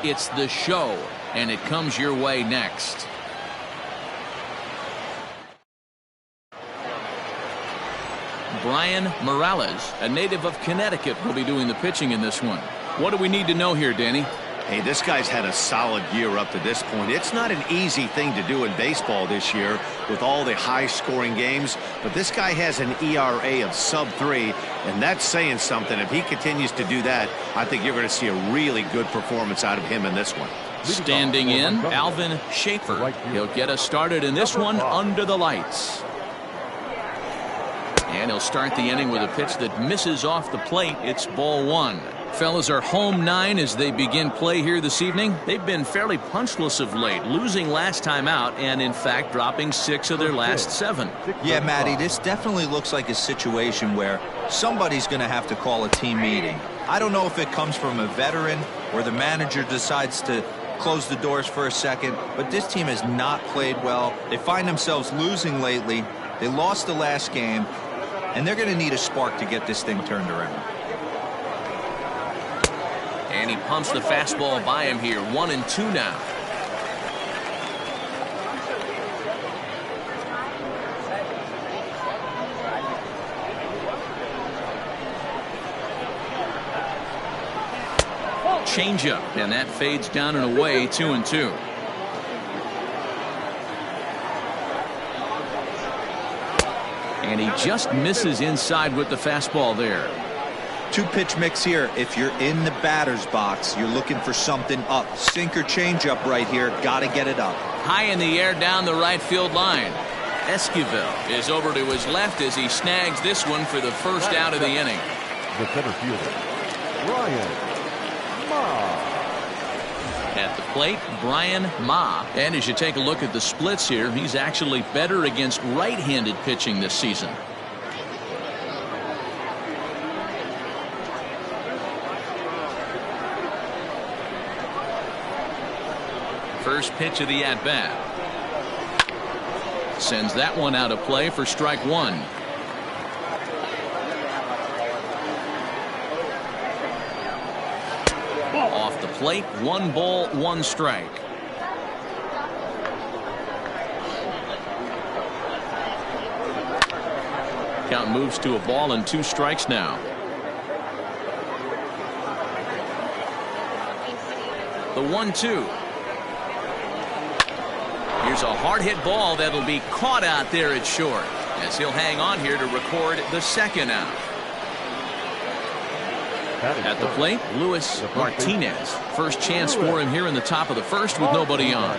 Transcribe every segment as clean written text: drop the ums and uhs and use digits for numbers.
It's the show, and it comes your way next. Brian Morales, a native of Connecticut, will be doing the pitching in this one. What do we need to know here, Danny? Hey, this guy's had a solid year up to this point. It's not an easy thing to do in baseball this year with all the high-scoring games, but this guy has an ERA of sub-3, and that's saying something. If he continues to do that, I think you're going to see a really good performance out of him in this one. Standing in, Alvin Schaefer. He'll get us started in this one under the lights. And he'll start the inning with a pitch that misses off the plate. It's ball 1. Fellas are home 9 as they begin play here this evening. They've been fairly punchless of late, losing last time out and, in fact, dropping 6 of their last 7. Yeah, Matty, this definitely looks like a situation where somebody's going to have to call a team meeting. I don't know if it comes from a veteran or the manager decides to close the doors for a second, but this team has not played well. They find themselves losing lately. They lost the last game, and they're going to need a spark to get this thing turned around. And he pumps the fastball by him here. 1-2 now. Changeup, and that fades down and away. 2-2. And he just misses inside with the fastball there. 2-pitch mix here. If you're in the batter's box, you're looking for something up. Sinker changeup right here. Got to get it up. High in the air down the right field line. Esquivel is over to his left as he snags this one for the first out of the inning. The center fielder, Brian Ma. At the plate, Brian Ma. And as you take a look at the splits here, he's actually better against right-handed pitching this season. First pitch of the at-bat. Sends that one out of play for strike 1. Off the plate, 1 ball, 1 strike. Count moves to a ball and 2 strikes now. The 1-2. Here's a hard hit ball that'll be caught out there at short as he'll hang on here to record the second out. At the plate, Luis Martinez. First chance for him here in the top of the first with nobody on.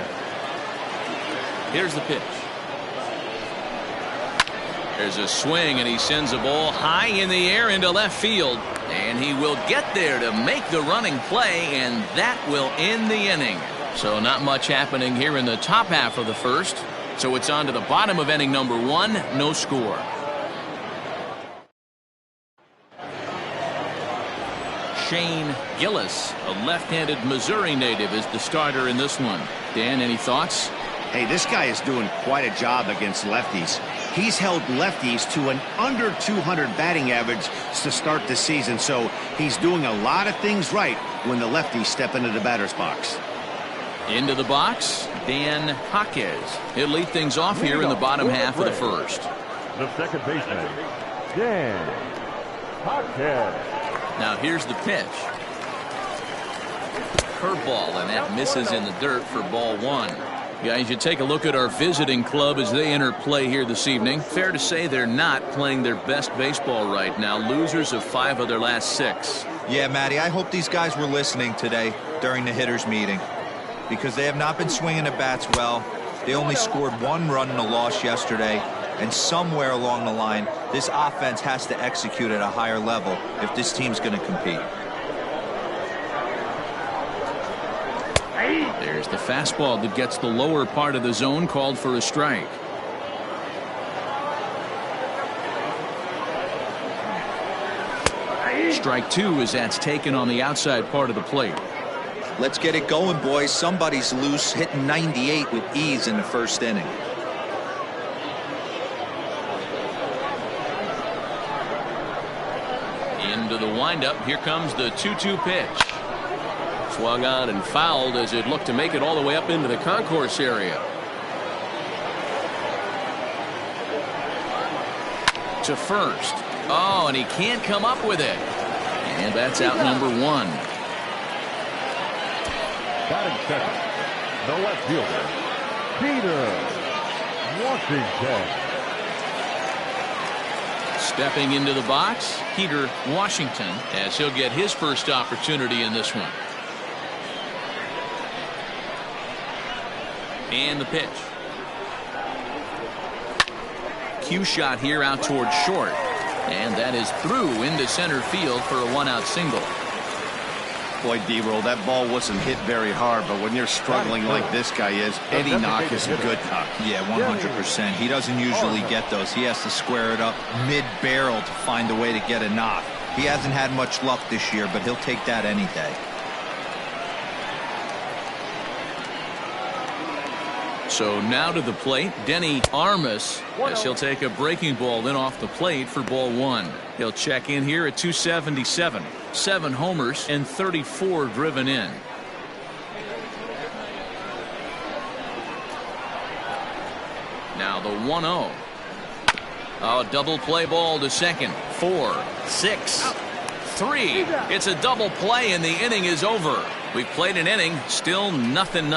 Here's the pitch. There's a swing, and he sends a ball high in the air into left field. And he will get there to make the running play, and that will end the inning. So not much happening here in the top half of the first. So it's on to the bottom of inning number 1. No score. Shane Gillis, a left-handed Missouri native, is the starter in this one. Dan, any thoughts? Hey, this guy is doing quite a job against lefties. He's held lefties to an under 200 batting average to start the season, so he's doing a lot of things right when the lefties step into the batter's box. Into the box, Dan Jaquez. He'll lead things off here in the bottom half of the first. The second baseman, Dan Jaquez. Now here's the pitch. Curveball, and that misses in the dirt for ball 1. Guys, you take a look at our visiting club as they enter play here this evening. Fair to say they're not playing their best baseball right now. Losers of 5 of their last 6. Yeah, Matty, I hope these guys were listening today during the hitters meeting, because they have not been swinging the bats well. They only scored 1 run in a loss yesterday, and somewhere along the line, this offense has to execute at a higher level if this team's going to compete. There's the fastball that gets the lower part of the zone, called for a strike. Strike 2 as that's taken on the outside part of the plate. Let's get it going, boys. Somebody's loose, hitting 98 with ease in the first inning. Into the windup. Here comes the 2-2 pitch. Swung on and fouled as it looked to make it all the way up into the concourse area. To first. Oh, and he can't come up with it. And that's out number one. Batting second, the left fielder, Peter Washington. Stepping into the box, Peter Washington, as he'll get his first opportunity in this one. And the pitch. Cue shot here out towards short. And that is through into center field for a one-out single. Boy, D-Roll, that ball wasn't hit very hard, but when you're struggling like this guy is, any knock is a good knock. Yeah, 100%. He doesn't usually get those. He has to square it up mid-barrel to find a way to get a knock. He hasn't had much luck this year, but he'll take that any day. So now to the plate, Denny Armas, as he'll take a breaking ball then off the plate for ball one. He'll check in here at 277. 7 homers and 34 driven in. Now the 1-0. Oh, double play ball to second. 4, 6, 3. It's a double play and the inning is over. We've played an inning, still nothing.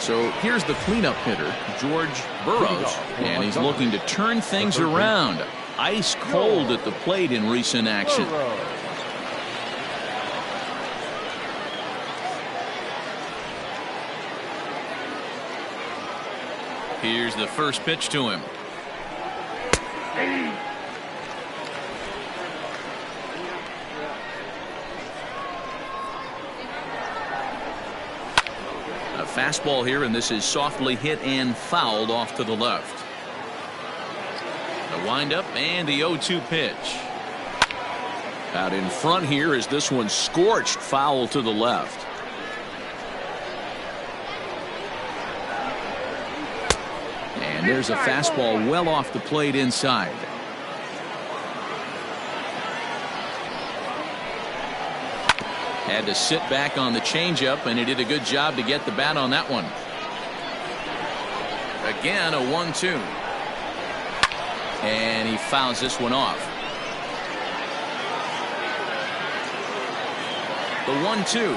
So here's the cleanup hitter, George Burroughs, and he's looking to turn things around. Ice cold at the plate in recent action. Here's the first pitch to him. A fastball here, and this is softly hit and fouled off to the left. The windup and the 0-2 pitch. Out in front here is this one scorched foul to the left. And there's a fastball well off the plate inside. Had to sit back on the changeup, and he did a good job to get the bat on that one. Again, a 1-2. And he fouls this one off. The 1-2.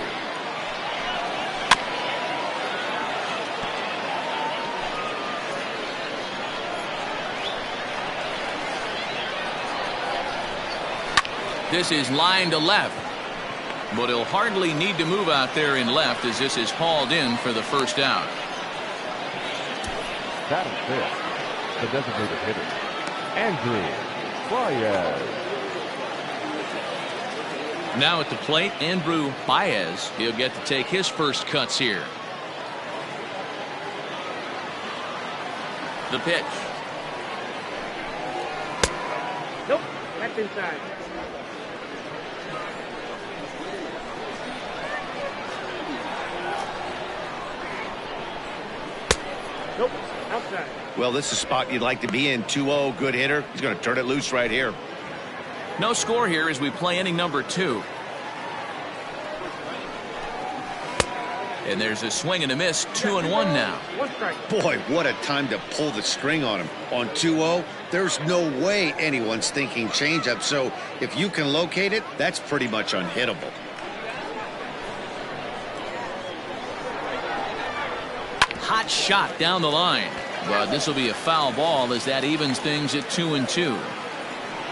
This is line to left. But he'll hardly need to move out there in left as this is hauled in for the first out. That is it. The designated hitter, Andrew Baez. Now at the plate, Andrew Baez. He'll get to take his first cuts here. The pitch. Nope, that's inside. Nope, outside. Well, this is a spot you'd like to be in. 2-0, good hitter. He's going to turn it loose right here. No score here as we play inning number 2. And there's a swing and a miss. 2-1 now. One strike. Boy, what a time to pull the string on him. On 2-0, there's no way anyone's thinking changeup. So if you can locate it, that's pretty much unhittable. Hot shot down the line. But this will be a foul ball as that evens things at 2-2.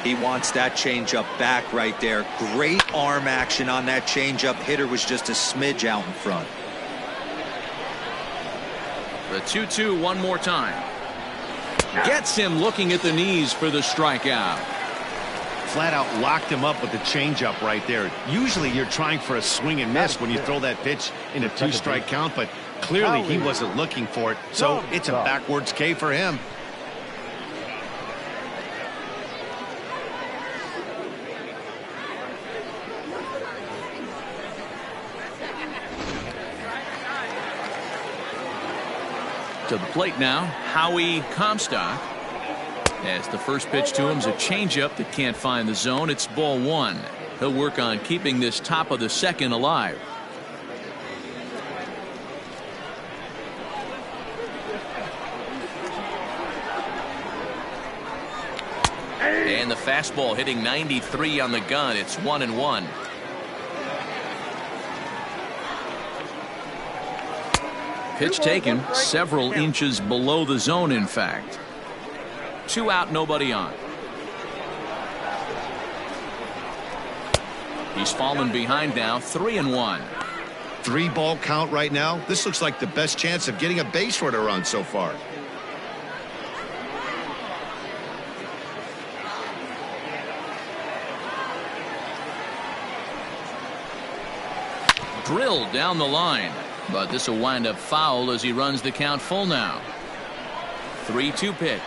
He wants that changeup back right there. Great arm action on that changeup. Hitter was just a smidge out in front. The 2-2 one more time. Gets him looking at the knees for the strikeout. Flat out locked him up with the changeup right there. Usually you're trying for a swing and miss when you throw that pitch in a 2-strike count, but clearly he wasn't looking for it, so it's a backwards K for him. To the plate now, Howie Comstock. As the first pitch to him is a changeup that can't find the zone. It's ball 1. He'll work on keeping this top of the second alive. And the fastball hitting 93 on the gun. It's 1-1. Pitch taken several inches below the zone, in fact. 2 out, nobody on. He's fallen behind now, 3-1. 3-ball count right now. This looks like the best chance of getting a base runner on so far. Drilled down the line, but this will wind up foul as he runs the count full now. 3-2 pitch.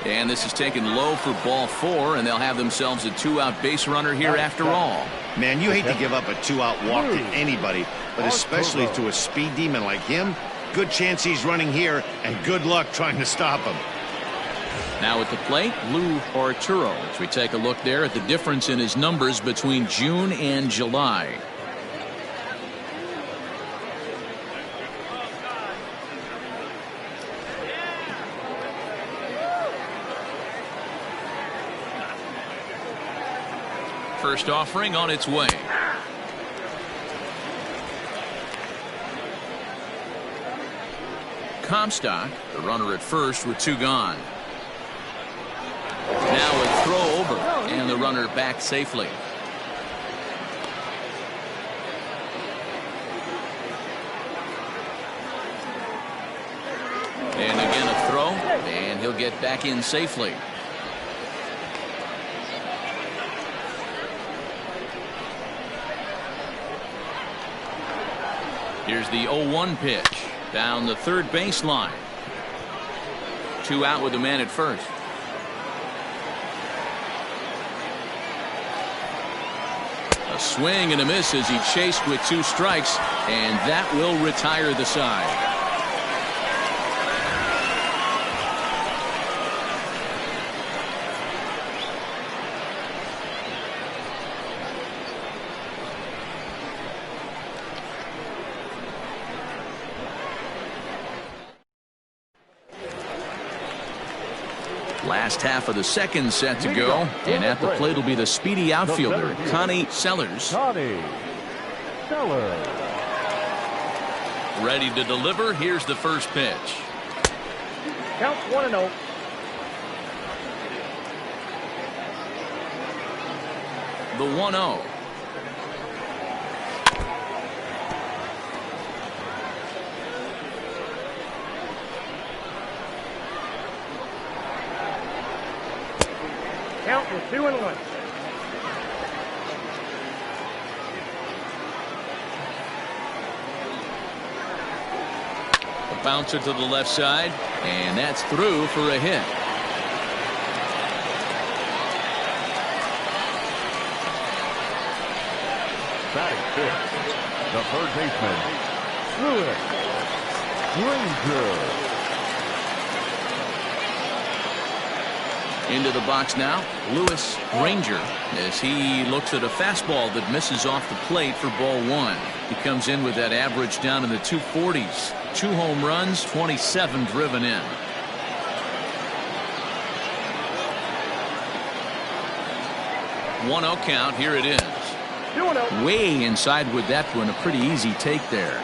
And this is taken low for ball 4, and they'll have themselves a 2-out base runner here after all. Man, you hate to give up a 2-out walk to anybody, but especially to a speed demon like him. Good chance he's running here, and good luck trying to stop him. Now at the plate, Lou Arturo, as we take a look there at the difference in his numbers between June and July. First offering on its way. Comstock, the runner at first with 2 gone. Now a throw over, and the runner back safely. And again a throw, and he'll get back in safely. Here's the 0-1 pitch down the third baseline. 2 out with the man at first. A swing and a miss as he chased with 2 strikes, and that will retire the side. Last half of the second set to go, and at the plate will be the speedy outfielder, Connie Sellers. Connie Sellers. Ready to deliver. Here's the first pitch. Count 1-0. The 1-0. Count is 2-1. A bouncer to the left side, and that's through for a hit. Batting 5th, the third baseman, Louis Ranger. Into the box now, Louis Ranger, as he looks at a fastball that misses off the plate for ball 1. He comes in with that average down in the 240s. 2 home runs, 27 driven in. One 0 count. Here it is. 2-0. Way inside with that one. A pretty easy take there.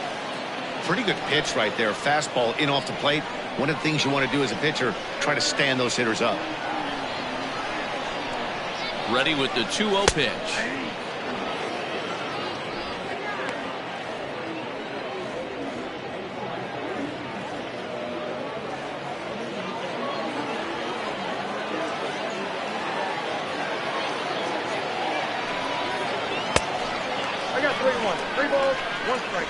Pretty good pitch right there. Fastball in off the plate. One of the things you want to do as a pitcher, try to stand those hitters up. Ready with the 2-0 pitch. I got 3-1. 3 balls, 1 strike.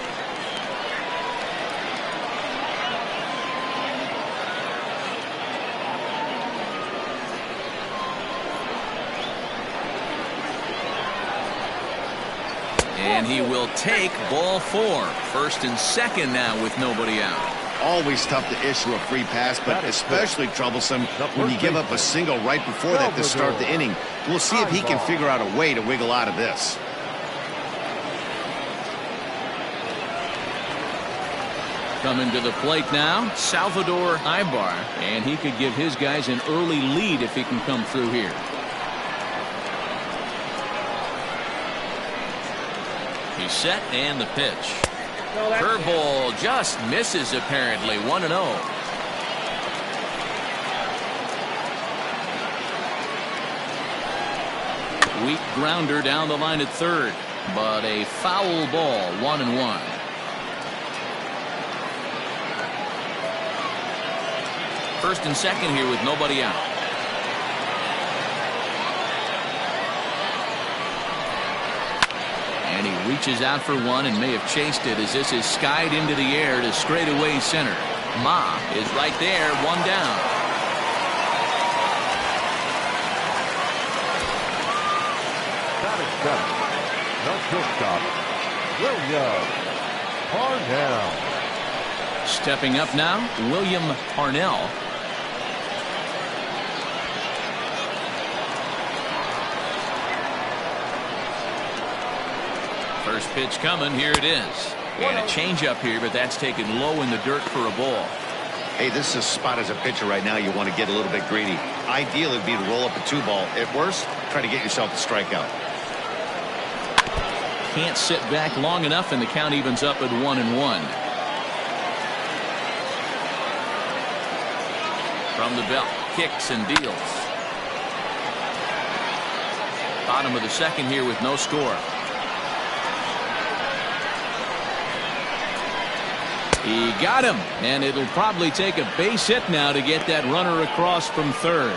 And he will take ball 4. First and second now with nobody out. always tough to issue a free pass, but especially troublesome when you give up a single right before that to start the inning. We'll see if he can figure out a way to wiggle out of this. Coming to the plate now, Salvador Ibar, and he could give his guys an early lead if he can come through here. He's set and the pitch. Curveball just misses apparently. 1-0. Weak grounder down the line at third, but a foul ball. 1-1. First and second here with nobody out. And he reaches out for one and may have chased it as this is skied into the air to straightaway center. Ma is right there, one down. That is done. No shortstop. William Parnell. Stepping up now, William Parnell. First pitch coming, here it is. And a changeup here, but that's taken low in the dirt for a ball. Hey, this is a spot as a pitcher right now you want to get a little bit greedy. Ideal would be to roll up a 2-ball. At worst, try to get yourself a strikeout. Can't sit back long enough, and the count evens up at 1-1. From the belt, kicks and deals. Bottom of the second here with no score. He got him, and it'll probably take a base hit now to get that runner across from third.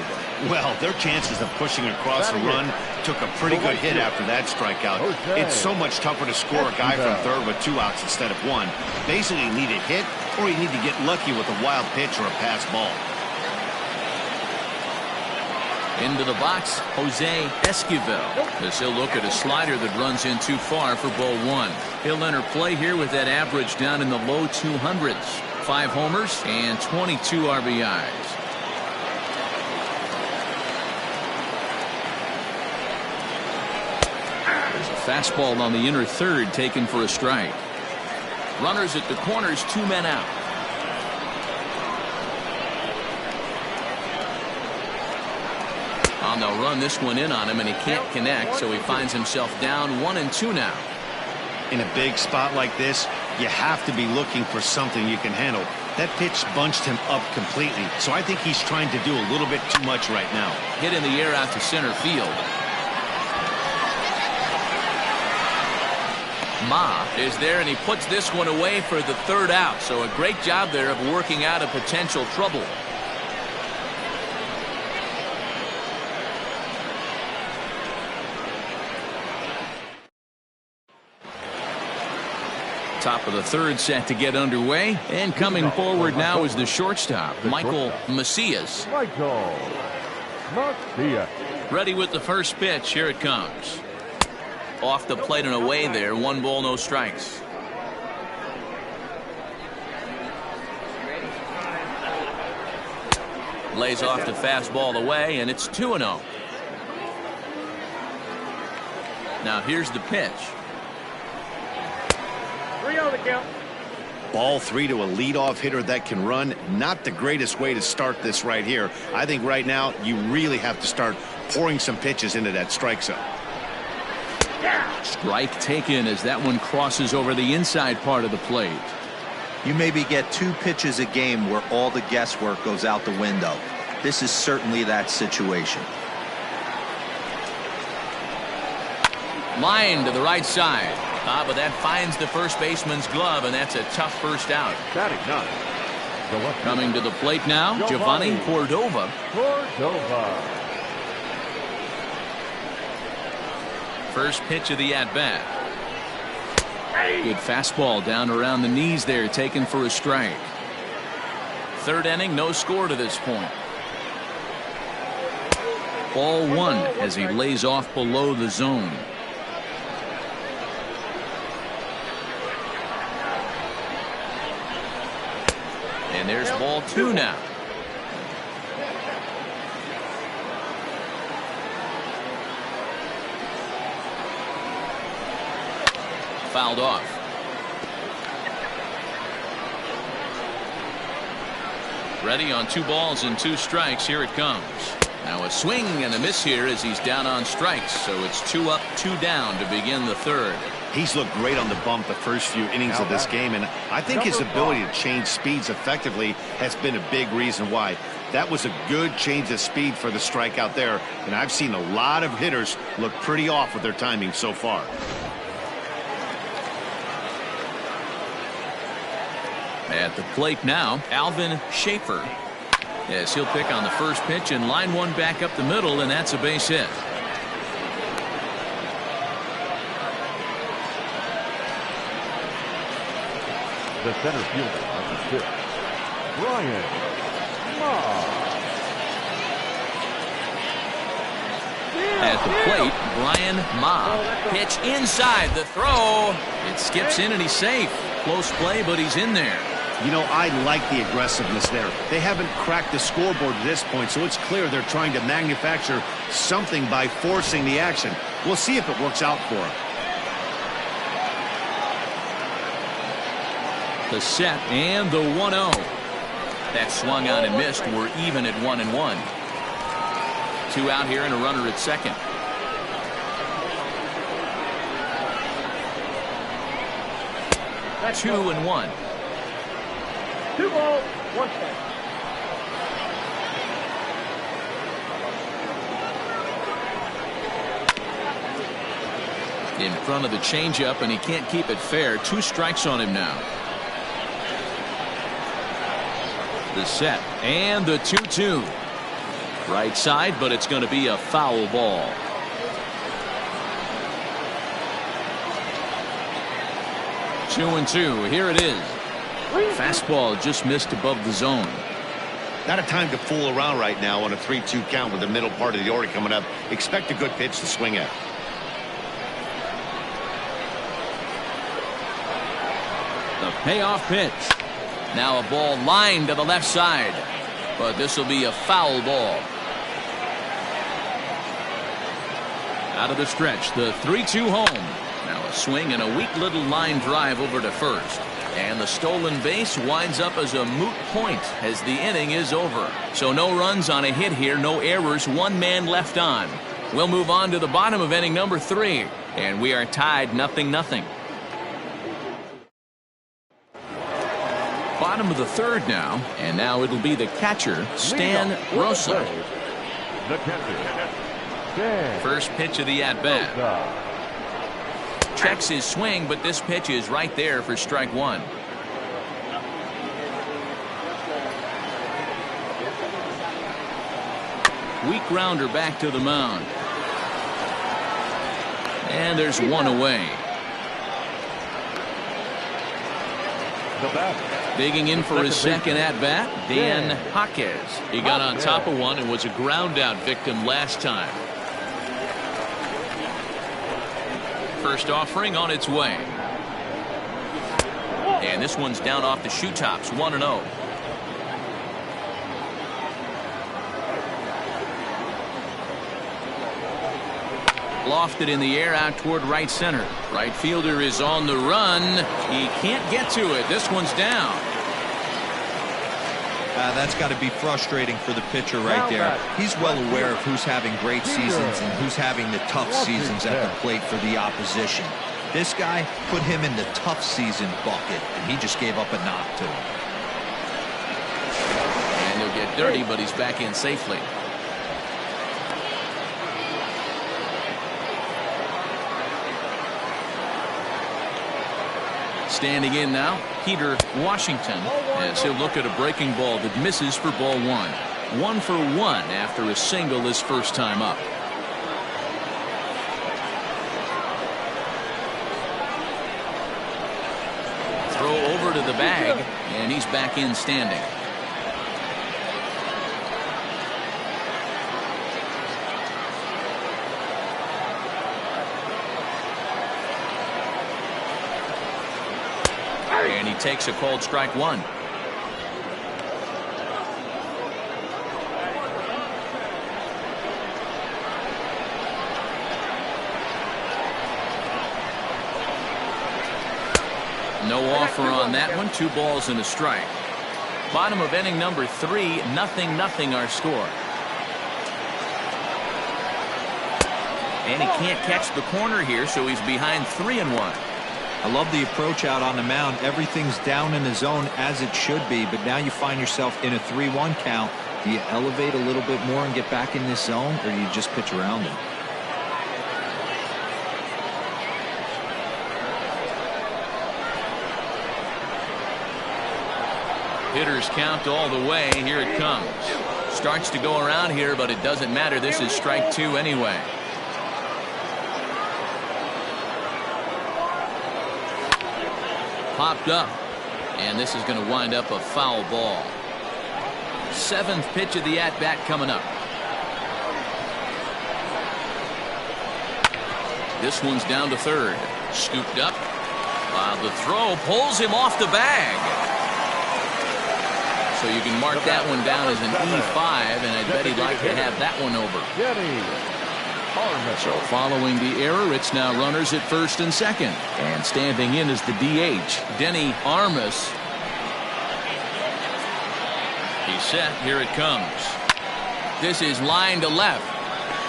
Well, their chances of pushing across the run took a pretty good hit after that strikeout. It's so much tougher to score a guy from third with 2 outs instead of 1. Basically, you need a hit, or you need to get lucky with a wild pitch or a pass ball. Into the box, Jose Esquivel, as he'll look at a slider that runs in too far for ball 1. He'll enter play here with that average down in the low 200s. 5 homers and 22 RBIs. There's a fastball on the inner third taken for a strike. Runners at the corners, 2 men out. They'll run this one in on him, and he can't connect, so he finds himself down 1-2 now. In a big spot like this, you have to be looking for something you can handle. That pitch bunched him up completely, so I think he's trying to do a little bit too much right now. Hit in the air out to center field. Ma is there, and he puts this one away for the third out, so a great job there of working out a potential trouble. Top of the third set to get underway, and coming forward now is the shortstop, Michael Macias. Michael Macias. Ready with the first pitch. Here it comes. Off the plate and away there. 1 ball, no strikes. Lays off the fastball away, and it's 2-0. Now here's the pitch. 3-0 the count. Ball 3 to a leadoff hitter that can run. Not the greatest way to start this right here. I think right now you really have to start pouring some pitches into that strike zone. Strike taken as that one crosses over the inside part of the plate. You maybe get 2 pitches a game where all the guesswork goes out the window. This is certainly that situation. Line to the right side. But that finds the first baseman's glove, and that's a tough first out. Batting 9. Coming to the plate now, Giovanni Cordova. First pitch of the at-bat. Good fastball down around the knees there, taken for a strike. Third inning, no score to this point. Ball 1 as he lays off below the zone. And there's ball 2 now. Fouled off. Ready on 2 balls and 2 strikes. Here it comes. Now a swing and a miss here as he's down on strikes. So it's 2 up, 2 down to begin the third. He's looked great on the bump the first few innings of this game, and I think his ability to change speeds effectively has been a big reason why. That was a good change of speed for the strikeout there, and I've seen a lot of hitters look pretty off with their timing so far. At the plate now, Alvin Schaefer. Yes, he'll pick on the first pitch and line one back up the middle, and that's a base hit. The center fielder on the pitch, Brian Ma. At the plate, Brian Ma. Pitch inside the throw. It skips in and he's safe. Close play, but he's in there. You know, I like the aggressiveness there. They haven't cracked the scoreboard at this point, so it's clear they're trying to manufacture something by forcing the action. We'll see if it works out for them. The set and the 1-0. That swung on and missed. We're even at 1-1. 2 out here and a runner at second. That's 2-1. 2 balls, 1 strike. In front of the changeup, and he can't keep it fair. 2 strikes on him now. The set and the 2-2. Right side, but it's going to be a foul ball. Two and 2. Here it is. Fastball just missed above the zone. Not a time to fool around right now on a 3-2 count with the middle part of the order coming up. Expect a good pitch to swing at. The payoff pitch. Now a ball lined to the left side. But this will be a foul ball. Out of the stretch, the 3-2 home. Now a swing and a weak little line drive over to first. And the stolen base winds up as a moot point as the inning is over. So no runs on a hit here, no errors, 1 man left on. We'll move on to the bottom of inning number 3. And we are tied 0-0. Bottom of the third now, and now it'll be the catcher, Stan Rosa. The catcher, Stan. First pitch of the at-bat. Checks his swing, but this pitch is right there for strike 1. Weak grounder back to the mound. And there's 1 away. The bat. Digging in for his second at-bat, Dan Jaquez. He got on top of one and was a ground-out victim last time. First offering on its way. And this one's down off the shoe tops, 1-0. Lofted in the air out toward right center. Right fielder is on the run. He can't get to it. This one's down. That's got to be frustrating for the pitcher right there. He's well aware of who's having great seasons and who's having the tough seasons at the plate for the opposition. This guy put him in the tough season bucket, and he just gave up a knock to him. And he'll get dirty, but he's back in safely. Standing in now, Peter Washington, as he'll look at a breaking ball that misses for ball 1. 1 for 1 after a single his first time up. Throw over to the bag, and he's back in standing. And he takes a called strike 1. No offer on that one. 2 balls and a strike. Bottom of inning number 3, 0-0 our score. And he can't catch the corner here, so he's behind 3-1. I love the approach out on the mound. Everything's down in the zone as it should be, but now you find yourself in a 3-1 count. Do you elevate a little bit more and get back in this zone, or do you just pitch around it? Hitters count all the way. Here it comes. Starts to go around here, but it doesn't matter. This is strike 2 anyway. Popped up, and this is going to wind up a foul ball. 7th pitch of the at-bat coming up. This one's down to 3rd. Scooped up. While the throw pulls him off the bag. So you can mark that one down as an E5, and I bet he'd like to have that one over. So following the error, it's now runners at 1st and 2nd. And standing in is the DH, Denny Armas. He's set. Here it comes. This is line to left.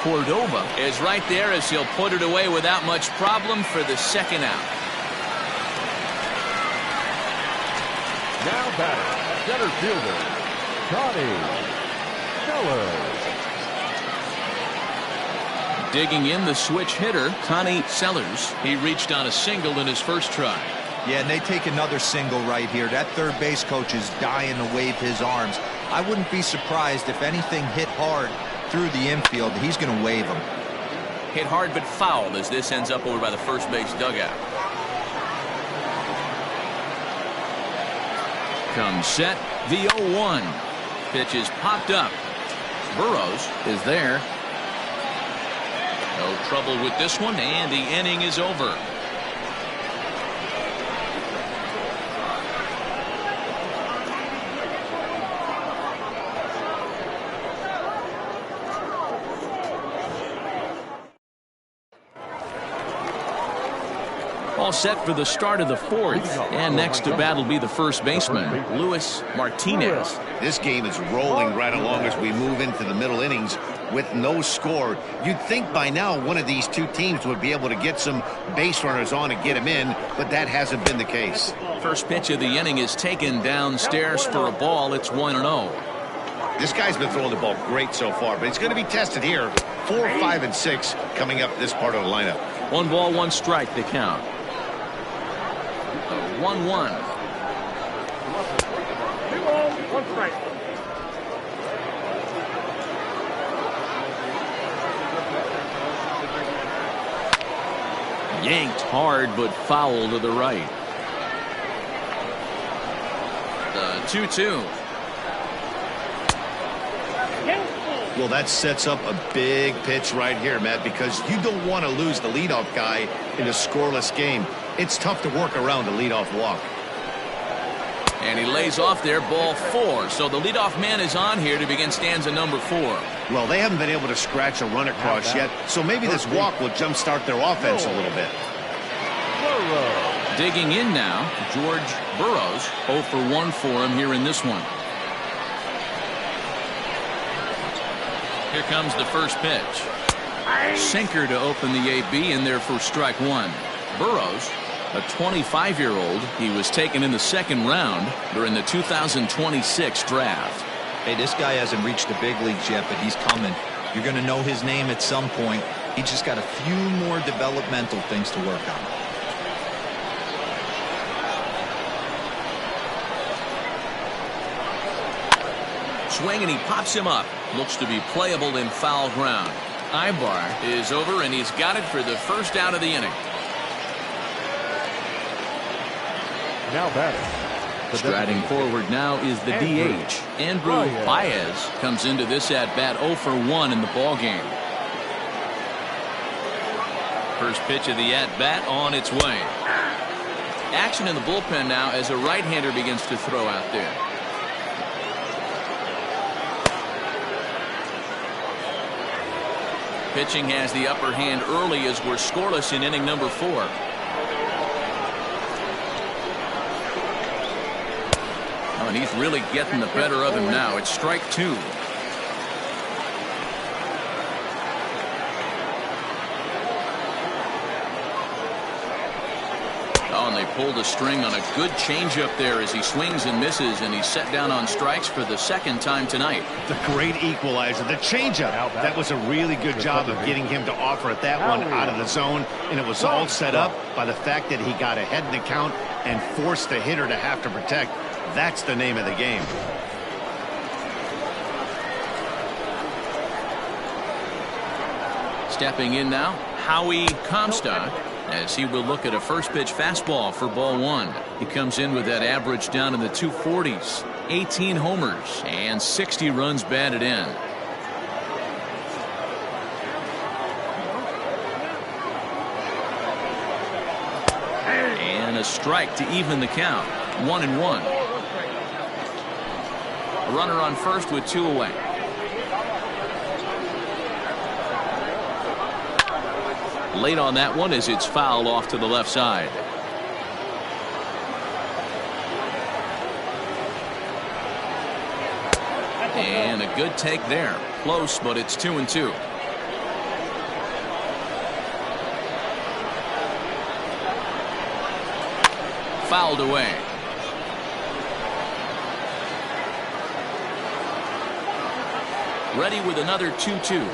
Cordova is right there as he'll put it away without much problem for the 2nd out. Now batting, center fielder, Connie Sellers. Digging in the switch hitter, Connie Sellers. He reached on a single in his first try. Yeah, and they take another single right here. That third base coach is dying to wave his arms. I wouldn't be surprised if anything hit hard through the infield. He's going to wave them. Hit hard but fouled as this ends up over by the first base dugout. Comes set, the 0-1. Pitch is popped up. Burrows is there. No trouble with this one, and the inning is over. All set for the start of the 4th, and next to bat will be the first baseman, Luis Martinez. This game is rolling right along as we move into the middle innings with no score. You'd think by now one of these two teams would be able to get some base runners on and get them in, but that hasn't been the case. First pitch of the inning is taken downstairs for a ball. It's 1-0. This guy's been throwing the ball great so far, but it's going to be tested here. 4, 5, and 6 coming up this part of the lineup. 1 ball, 1 strike, the count. 1-1. 2 balls, 1 strike. Yanked hard but foul to the right. The 2-2. Well, that sets up a big pitch right here, Matt, because you don't want to lose the leadoff guy in a scoreless game. It's tough to work around a leadoff walk. And he lays off there, ball 4. So the leadoff man is on here to begin stanza number 4. Well, they haven't been able to scratch a run across yet, so maybe this walk will jumpstart their offense a little bit. Digging in now, George Burrows. 0 for 1 for him here in this one. Here comes the first pitch. Sinker to open the AB, and there for strike 1. Burrows, a 25-year-old. He was taken in the 2nd round during the 2026 draft. Hey, this guy hasn't reached the big leagues yet, but he's coming. You're going to know his name at some point. He just got a few more developmental things to work on. Swing, and he pops him up. Looks to be playable in foul ground. Ibar is over, and he's got it for the first out of the inning. Now batting. Striding forward now is the DH. Andrew Baez comes into this at-bat 0 for 1 in the ballgame. First pitch of the at-bat on its way. Action in the bullpen now as a right-hander begins to throw out there. Pitching has the upper hand early as we're scoreless in inning number 4. Oh, and he's really getting the better of him now. It's strike two. Oh, and they pulled a string on a good changeup there as he swings and misses, and he's set down on strikes for the second time tonight. The great equalizer, the changeup. That was a really good job of getting him to offer at that one out of the zone, and it was all set up by the fact that he got ahead in the count and forced the hitter to have to protect. That's the name of the game. Stepping in now, Howie Comstock, as he will look at a first pitch fastball for ball one. He comes in with that average down in the 240s, 18 homers and 60 runs batted in. And a strike to even the count. 1-1. A runner on first with two away. Late on that one as it's fouled off to the left side. And a good take there. Close, but it's 2-2. Fouled away. Ready with another 2-2.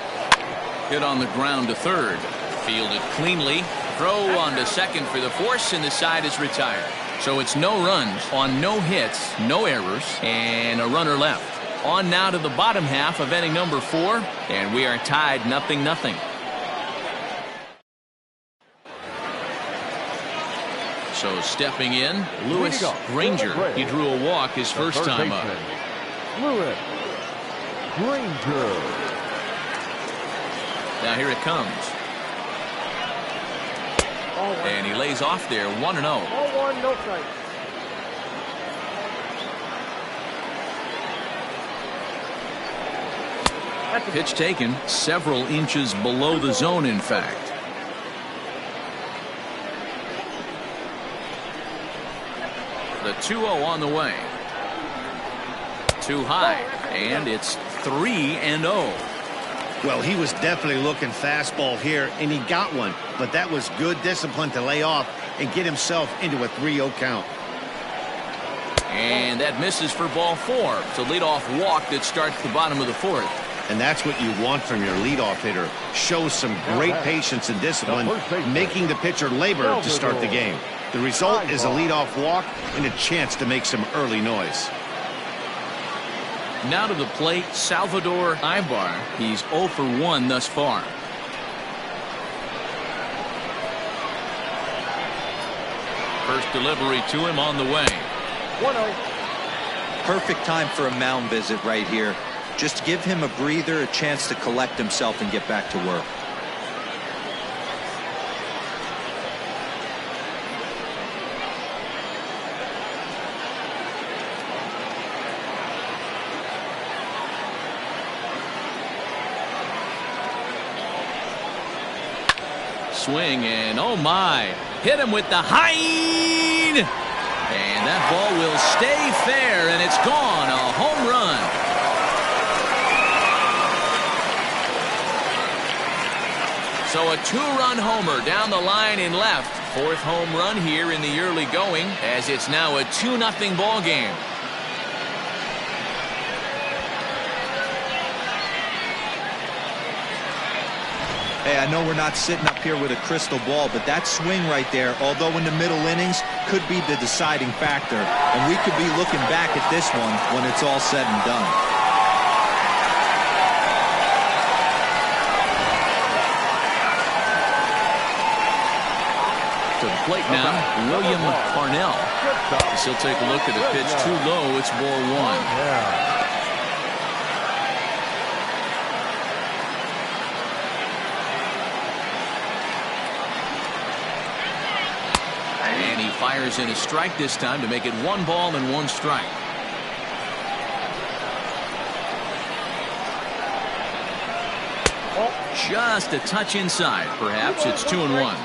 Hit on the ground to third. Fielded cleanly. Throw on to second for the force, and the side is retired. So it's no runs on no hits, no errors, and a runner left. On now to the bottom half of inning number 4, and we are tied 0-0. So stepping in, Lewis Granger. He drew a walk his first time up. Lewis Granger. Now here it comes. And he lays off there, 1-0. 0-1, no strike. Pitch taken several inches below the zone, in fact. The 2-0 on the way. Too high, and it's 3-0. Well, he was definitely looking fastball here, and he got one. But that was good discipline to lay off and get himself into a 3-0 count. And that misses for ball 4. It's a leadoff walk that starts the bottom of the 4th. And that's what you want from your leadoff hitter. Show some great patience and discipline, making the pitcher labor to start the game. The result is a leadoff walk and a chance to make some early noise. Now to the plate, Salvador Ibar. He's 0 for 1 thus far. First delivery to him on the way. 1-0. Perfect time for a mound visit right here. Just give him a breather, a chance to collect himself and get back to work. Swing, and oh my, hit him with the Hein, and that ball will stay fair, and it's gone. A home run. So a 2-run homer down the line in left. 4th home run here in the early going, as it's now a 2-0 ball game. Hey, I know we're not sitting up here with a crystal ball, but that swing right there, although in the middle innings, could be the deciding factor. And we could be looking back at this one when it's all said and done. To the plate now, William Parnell. As he'll take a look at a pitch too low. It's ball 1. Yeah. And he fires in a strike this time to make it 1 ball and 1 strike. Just a touch inside. Perhaps it's 2-1.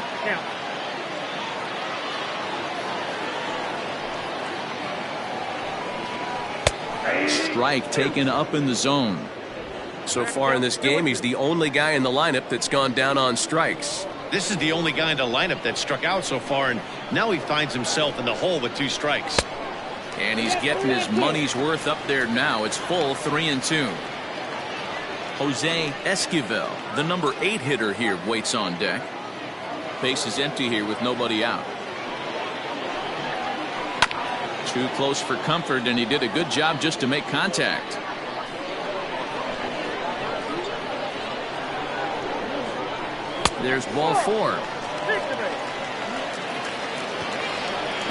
strike taken up in the zone. So far in this game, he's the only guy in the lineup that's gone down on strikes. This is the only guy in the lineup that struck out so far, and now he finds himself in the hole with 2 strikes. And he's getting his money's worth up there now. It's full 3-2. Jose Esquivel, the number 8 hitter here, waits on deck. Base is empty here with nobody out. Too close for comfort, and he did a good job just to make contact. There's ball 4.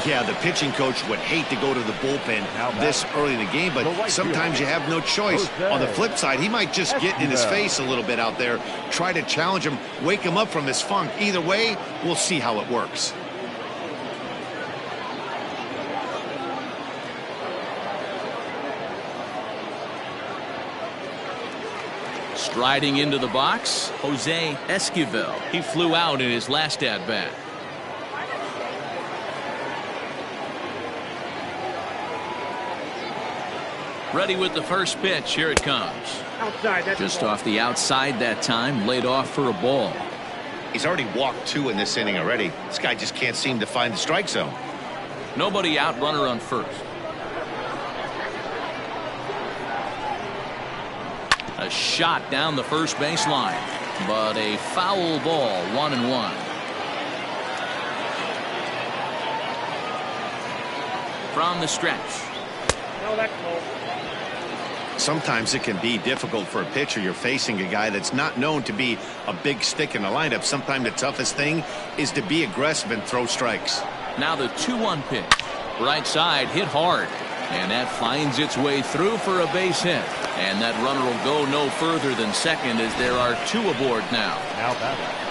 Yeah, the pitching coach would hate to go to the bullpen this early in the game, but sometimes you have no choice. On the flip side, he might just get in his face a little bit out there, try to challenge him, wake him up from his funk. Either way, we'll see how it works. Striding into the box, Jose Esquivel. He flew out in his last at-bat. Ready with the first pitch. Here it comes. Outside. Just off the outside that time. Laid off for a ball. He's already walked 2 in this inning already. This guy just can't seem to find the strike zone. Nobody out. Runner on first. A shot down the first baseline, but a foul ball. 1-1. From the stretch. No, that's low. Sometimes it can be difficult for a pitcher. You're facing a guy that's not known to be a big stick in the lineup. Sometimes the toughest thing is to be aggressive and throw strikes. Now the 2-1 pitch. Right side, hit hard. And that finds its way through for a base hit. And that runner will go no further than second as there are 2 aboard now.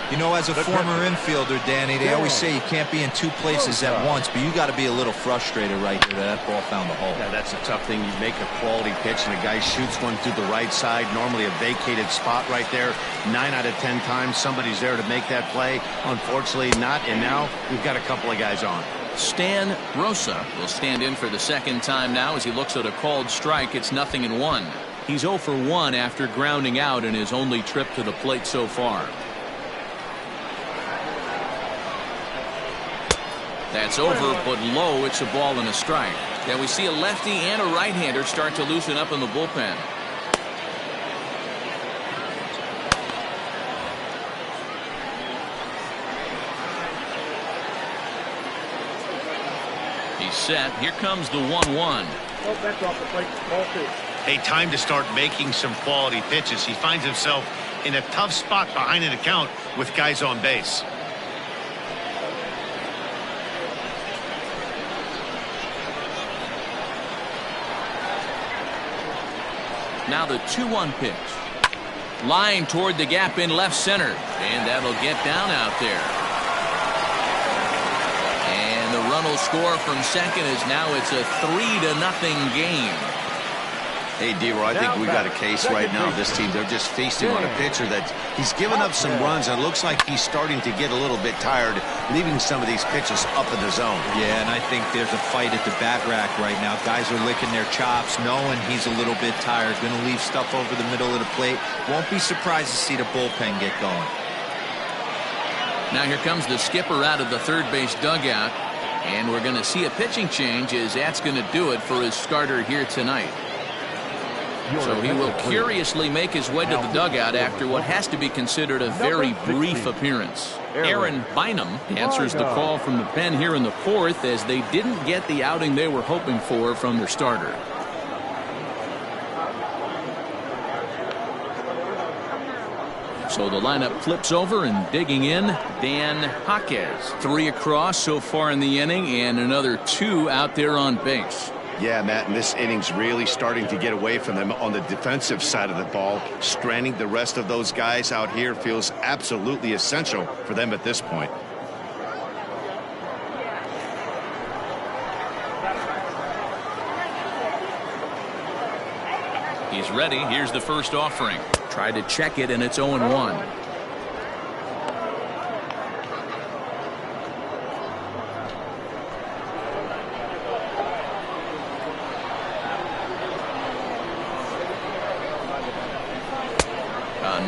You know, as a former infielder, Danny, they always say you can't be in 2 places at once, but you got to be a little frustrated right here that ball found the hole. Yeah, that's a tough thing. You make a quality pitch and a guy shoots one through the right side, normally a vacated spot right there. 9 out of 10 times somebody's there to make that play. Unfortunately not, and now we've got a couple of guys on. Stan Rosa will stand in for the second time now as he looks at a called strike. It's 0-1. He's 0 for 1 after grounding out in his only trip to the plate so far. That's over, but low. It's a ball and a strike. Then we see a lefty and a right-hander start to loosen up in the bullpen. He's set. Here comes the 1-1. Oh, that's off the plate. Ball 2. Hey, time to start making some quality pitches. He finds himself in a tough spot behind an account with guys on base. Now the 2-1 pitch. Line toward the gap in left center. And that'll get down out there. And the run will score from second as now it's a 3-0 game. Hey, D-Roy, I think we got a case right now. This team, they're just feasting on a pitcher that he's given up some runs, and it looks like he's starting to get a little bit tired, leaving some of these pitches up in the zone. Yeah, and I think there's a fight at the bat rack right now. Guys are licking their chops, knowing he's a little bit tired, going to leave stuff over the middle of the plate. Won't be surprised to see the bullpen get going. Now here comes the skipper out of the third base dugout, and we're going to see a pitching change as that's going to do it for his starter here tonight. So he will curiously make his way to the dugout after what has to be considered a very brief appearance. Aaron Bynum answers the call from the pen here in the 4th as they didn't get the outing they were hoping for from their starter. So the lineup flips over, and digging in, Dan Jaquez. 3 across so far in the inning and another 2 out there on base. Yeah, Matt, and this inning's really starting to get away from them on the defensive side of the ball. Stranding the rest of those guys out here feels absolutely essential for them at this point. He's ready. Here's the first offering. Tried to check it, and it's 0-1.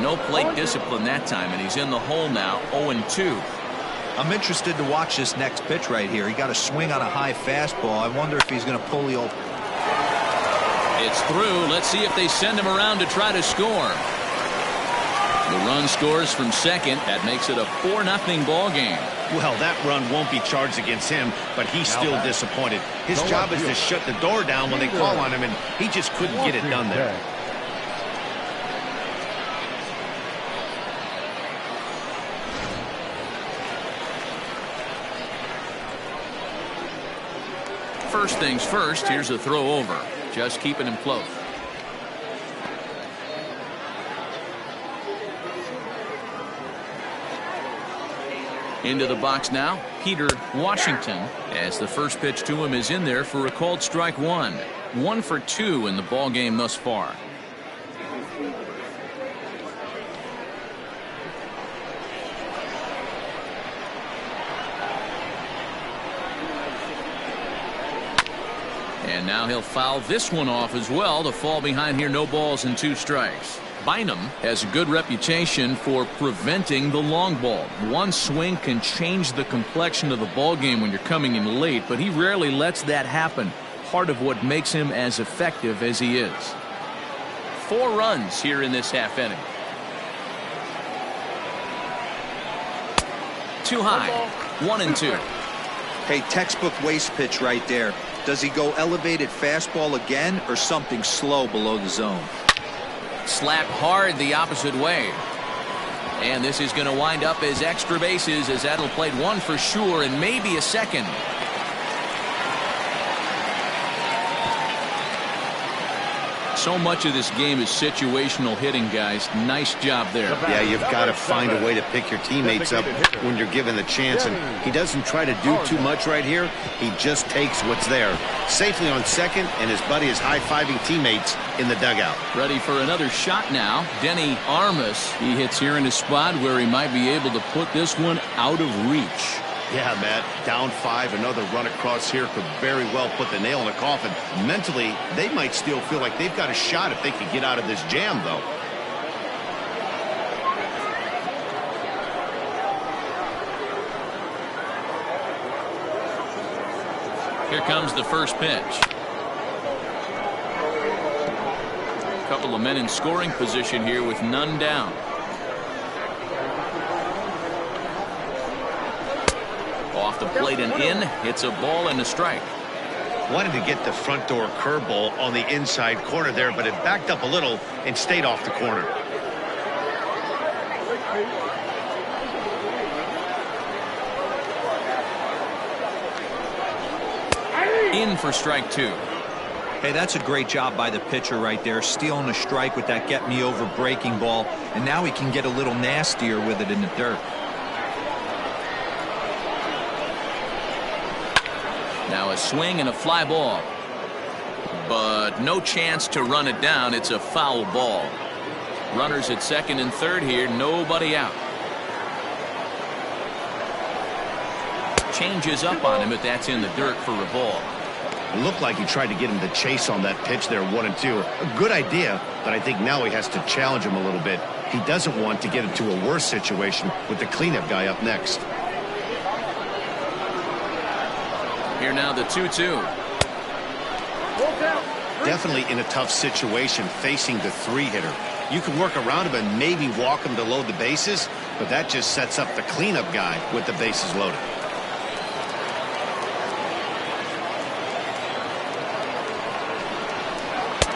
No plate discipline that time, and he's in the hole now, 0-2. I'm interested to watch this next pitch right here. He got a swing on a high fastball. I wonder if he's going to pull the old. It's through. Let's see if they send him around to try to score. The run scores from second. That makes it a 4-0 ball game. Well, that run won't be charged against him, but he's still disappointed. His job is to shut the door down when they call on him, and he just couldn't get it done there. First things first, here's a throw over. Just keeping him close. Into the box now, Peter Washington, as the first pitch to him is in there for a called strike one. 1 for 2 in the ball game thus far. And now he'll foul this one off as well to fall behind here. No balls and 2 strikes. Bynum has a good reputation for preventing the long ball. One swing can change the complexion of the ball game when you're coming in late, but he rarely lets that happen. Part of what makes him as effective as he is. 4 runs here in this half inning. Too high. 1-2. Hey, textbook waste pitch right there. Does he go elevated fastball again or something slow below the zone? Slapped hard the opposite way. And this is going to wind up as extra bases, as that'll play 1 for sure and maybe a second. So much of this game is situational hitting, guys. Nice job there. Yeah, you've got to find a way to pick your teammates up when you're given the chance, and he doesn't try to do too much right here. He just takes what's there. Safely on second, and his buddy is high-fiving teammates in the dugout. Ready for another shot now. Denny Armas. He hits here in a spot where he might be able to put this one out of reach. Yeah, Matt, down 5, another run across here could very well put the nail in the coffin. Mentally, they might still feel like they've got a shot if they could get out of this jam, though. Here comes the first pitch. A couple of men in scoring position here with none down. Off the plate and in. It's a ball and a strike. Wanted to get the front door curveball on the inside corner there, but it backed up a little and stayed off the corner. In for strike 2. Hey, that's a great job by the pitcher right there, stealing a strike with that get-me-over breaking ball, and now he can get a little nastier with it in the dirt. Now a swing and a fly ball. But no chance to run it down. It's a foul ball. Runners at second and third here. Nobody out. Changes up on him, but that's in the dirt for a ball. It looked like he tried to get him to chase on that pitch there, 1-2. A good idea, but I think now he has to challenge him a little bit. He doesn't want to get into a worse situation with the cleanup guy up next. Here now the 2-2. Definitely in a tough situation facing the 3-hitter. You can work around him and maybe walk him to load the bases, but that just sets up the cleanup guy with the bases loaded.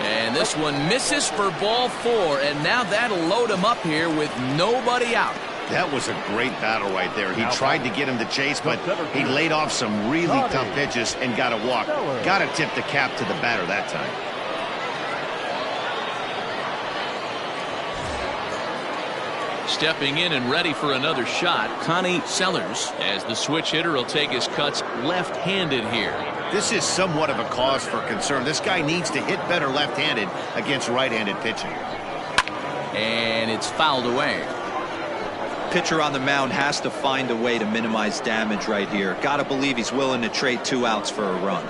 And this one misses for ball 4, and now that'll load him up here with nobody out. That was a great battle right there. He tried to get him to chase, but he laid off some really tough pitches and got a walk. Got to tip the cap to the batter that time. Stepping in and ready for another shot, Connie Sellers, as the switch hitter will take his cuts left-handed here. This is somewhat of a cause for concern. This guy needs to hit better left-handed against right-handed pitching. And it's fouled away. Pitcher on the mound has to find a way to minimize damage right here. Got to believe he's willing to trade 2 outs for a run.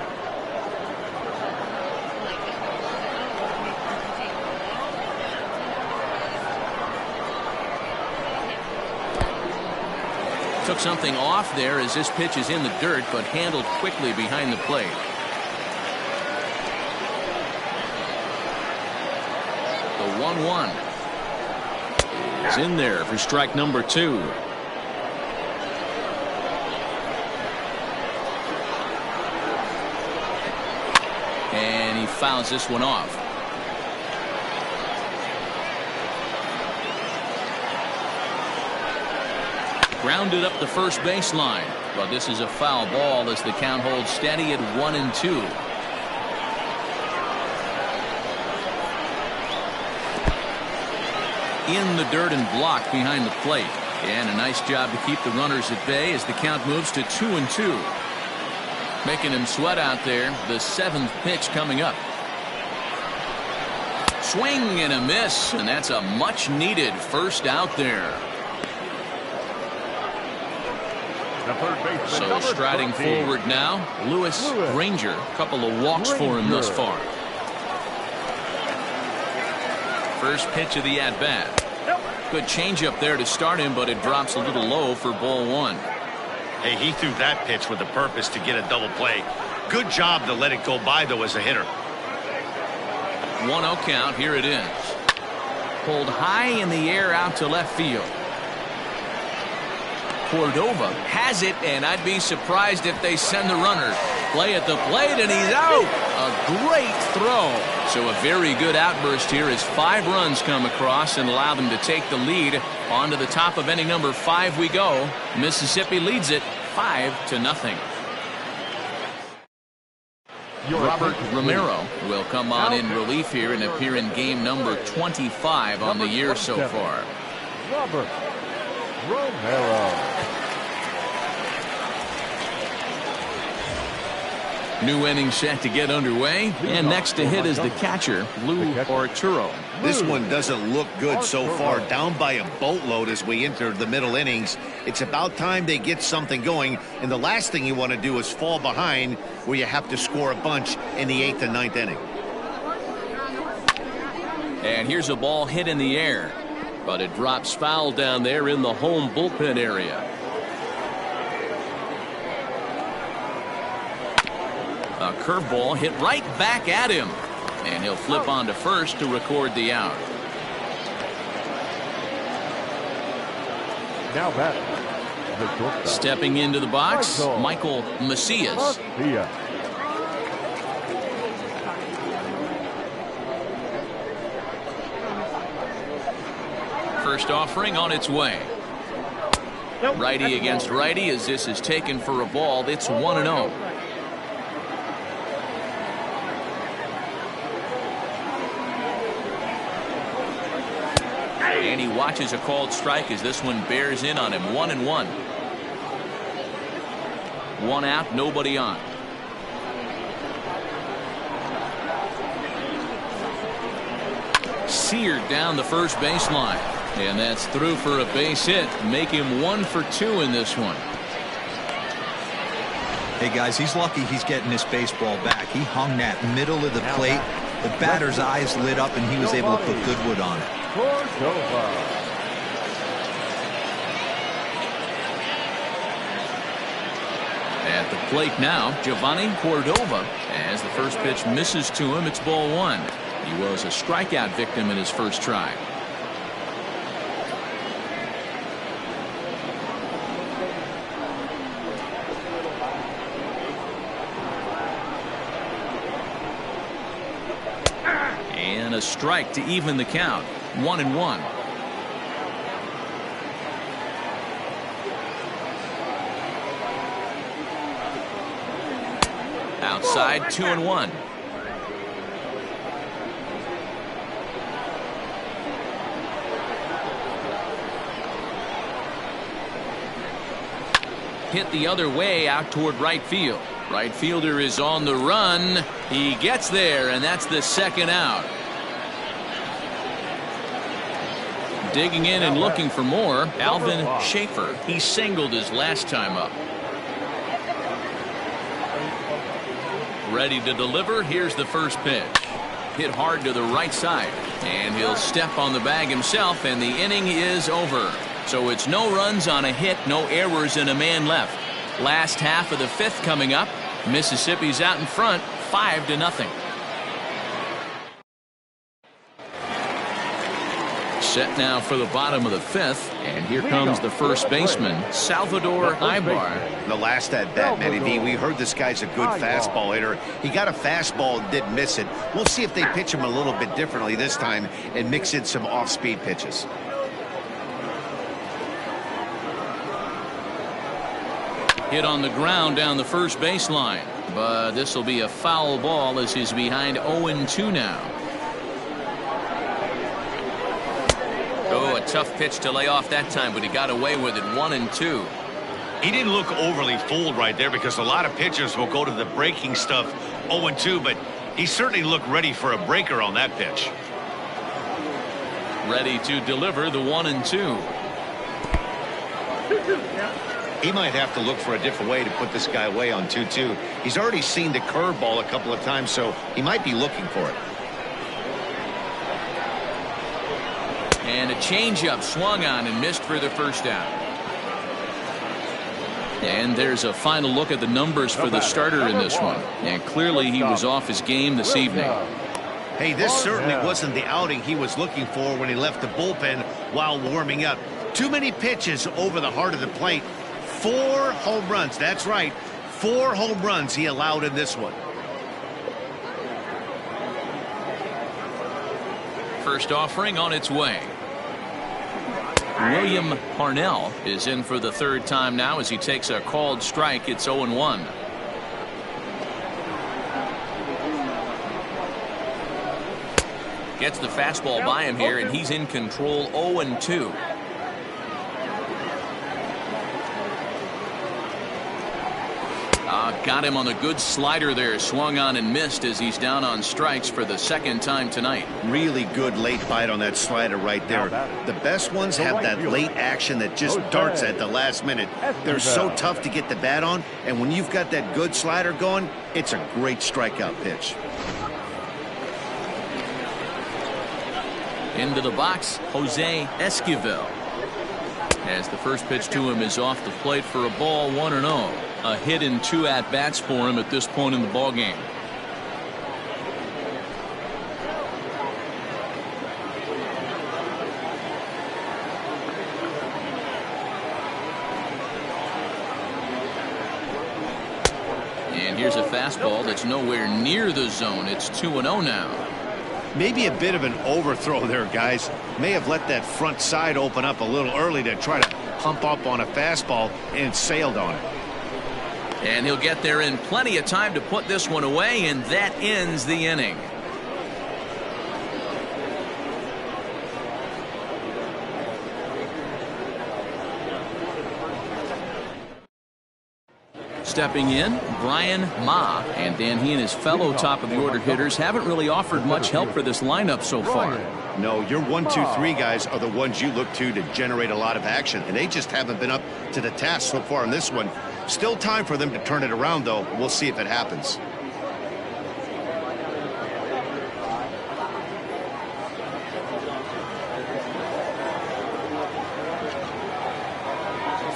Took something off there as this pitch is in the dirt, but handled quickly behind the plate. The 1-1 is in there for strike number 2. And he fouls this one off. Grounded up the first baseline, but this is a foul ball as the count holds steady at 1-2. In the dirt and blocked behind the plate, and a nice job to keep the runners at bay as the count moves to 2-2. Making him sweat out there. The 7th pitch coming up. Swing and a miss, and that's a much needed first out there. So striding forward now, Lewis Granger. A couple of walks for him thus far. First pitch of the at-bat. Good changeup there to start him, but it drops a little low for ball 1. Hey, he threw that pitch with the purpose to get a double play. Good job to let it go by, though, as a hitter. 1-0 count. Here it is. Pulled high in the air out to left field. Cordova has it, and I'd be surprised if they send the runner. Play at the plate, and he's out. A great throw. So a very good outburst here as 5 runs come across and allow them to take the lead. On to the top of inning number 5 we go. Mississippi leads it 5-0. Robert Romero will come on in relief here and appear in game number 25 on the year so far. Robert Romero. New inning set to get underway, and next to hit is the catcher, Lou Arturo. This one doesn't look good so far. Down by a boatload as we enter the middle innings. It's about time they get something going, and the last thing you want to do is fall behind where you have to score a bunch in the 8th and 9th inning. And here's a ball hit in the air, but it drops foul down there in the home bullpen area. A curveball hit right back at him, and he'll flip on to first to record the out. Now batting, the stepping into the box, Michael Macias. First offering on its way. Righty against righty as this is taken for a ball. It's 1-0. And he watches a called strike as this one bears in on him. 1-1. 1 out, nobody on. Seared down the first baseline, and that's through for a base hit. Make him 1 for 2 in this one. Hey guys, he's lucky he's getting this baseball back. He hung that middle of the plate. The batter's eyes lit up, and he was able to put good wood on it. At the plate now, Giovanni Cordova. As the first pitch misses to him, it's ball 1. He was a strikeout victim in his first try. And a strike to even the count. 1-1. Outside, 2-1. Hit the other way out toward right field. Right fielder is on the run. He gets there, and that's the second out. Digging in and looking for more, Alvin Schaefer. He singled his last time up. Ready to deliver. Here's the first pitch. Hit hard to the right side, and he'll step on the bag himself, and the inning is over. So it's no runs on a hit, no errors, and a man left. Last half of the fifth coming up. Mississippi's out in front, 5-0. Set now for the bottom of the fifth, and here comes the first baseman, Salvador Ibar. The last at bat, Matty V, we heard this guy's a good fastball hitter. He got a fastball and didn't miss it. We'll see if they pitch him a little bit differently this time and mix in some off-speed pitches. Hit on the ground down the first baseline, but this will be a foul ball as he's behind 0-2 now. Oh, a tough pitch to lay off that time, but he got away with it. 1-2. He didn't look overly fooled right there because a lot of pitchers will go to the breaking stuff 0-2, but he certainly looked ready for a breaker on that pitch. Ready to deliver the 1-2. He might have to look for a different way to put this guy away on 2-2. He's already seen the curveball a couple of times, so he might be looking for it. And a changeup swung on and missed for the first out. And there's a final look at the numbers for the starter in this one. And clearly he was off his game this evening. Hey, this certainly wasn't the outing he was looking for when he left the bullpen while warming up. Too many pitches over the heart of the plate. 4 home runs. That's right. 4 home runs he allowed in this one. First offering on its way. William Parnell is in for the third time now as he takes a called strike. It's 0-1. Gets the fastball by him here, and he's in control. 0-2. Got him on the good slider there. Swung on and missed as he's down on strikes for the second time tonight. Really good late bite on that slider right there. The best ones have that late action that just darts at the last minute. They're so tough to get the bat on, and when you've got that good slider going, it's a great strikeout pitch. Into the box, Jose Esquivel. As the first pitch to him is off the plate for a ball. 1-0. A hit in 2 at-bats for him at this point in the ballgame. And here's a fastball that's nowhere near the zone. It's 2-0 now. Maybe a bit of an overthrow there, guys. May have let that front side open up a little early to try to pump up on a fastball and sailed on it. And he'll get there in plenty of time to put this one away, and that ends the inning. Stepping in, Brian Ma, and Dan, he and his fellow top of the order hitters haven't really offered much help for this lineup so far. No, your 1, 2, 3 guys are the ones you look to generate a lot of action, and they just haven't been up to the task so far in this one. Still time for them to turn it around, though. We'll see if it happens.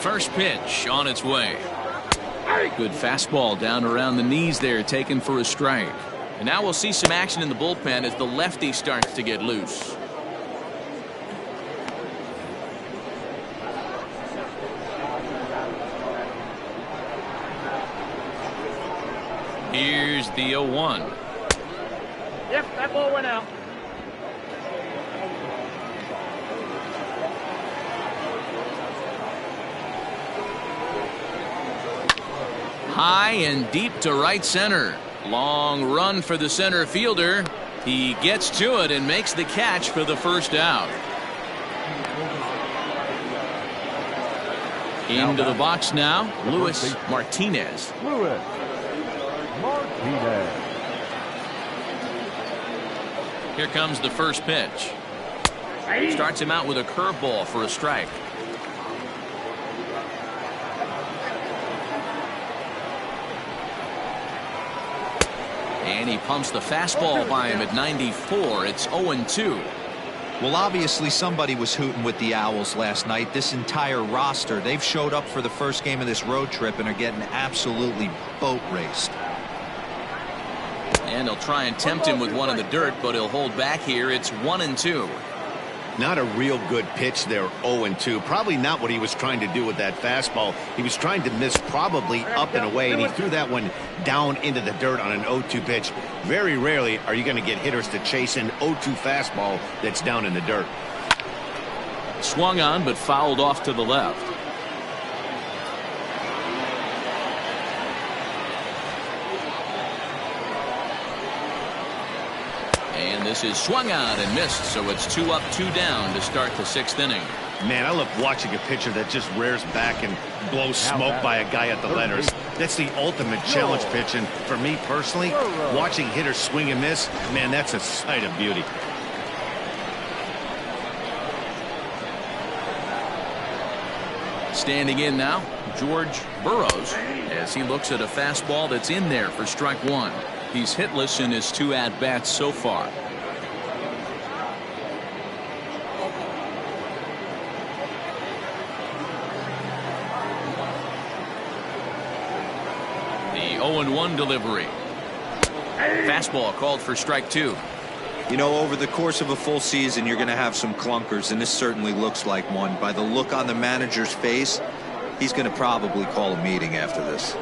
First pitch on its way. Good fastball down around the knees there, taken for a strike. And now we'll see some action in the bullpen as the lefty starts to get loose. Here's the 0-1. Yep, that ball went out. High and deep to right center. Long run for the center fielder. He gets to it and makes the catch for the first out. Into the box now, Luis Martinez. Luis Martinez. Here comes the first pitch. Starts him out with a curveball for a strike. And he pumps the fastball by him at 94. It's 0-2. Well, obviously somebody was hooting with the Owls last night. This entire roster, they've showed up for the first game of this road trip and are getting absolutely boat raced. And he'll try and tempt him with one in the dirt, but he'll hold back here. It's 1-2. Not a real good pitch there, 0-2. Probably not what he was trying to do with that fastball. He was trying to miss probably up and away, and he threw that one down into the dirt on an 0-2 pitch. Very rarely are you going to get hitters to chase an 0-2 fastball that's down in the dirt. Swung on, but fouled off to the left. And this is swung on and missed, so it's 2 up, 2 down to start the 6th inning. Man, I love watching a pitcher that just rears back and blows smoke by a guy at the letters. That's the ultimate challenge pitch, and for me personally, watching hitters swing and miss, man, that's a sight of beauty. Standing in now, George Burrows, as he looks at a fastball that's in there for strike 1. He's hitless in his 2 at-bats so far. The 0-1 delivery. Fastball called for strike 2. You know, over the course of a full season, you're going to have some clunkers, and this certainly looks like one. By the look on the manager's face, he's going to probably call a meeting after this.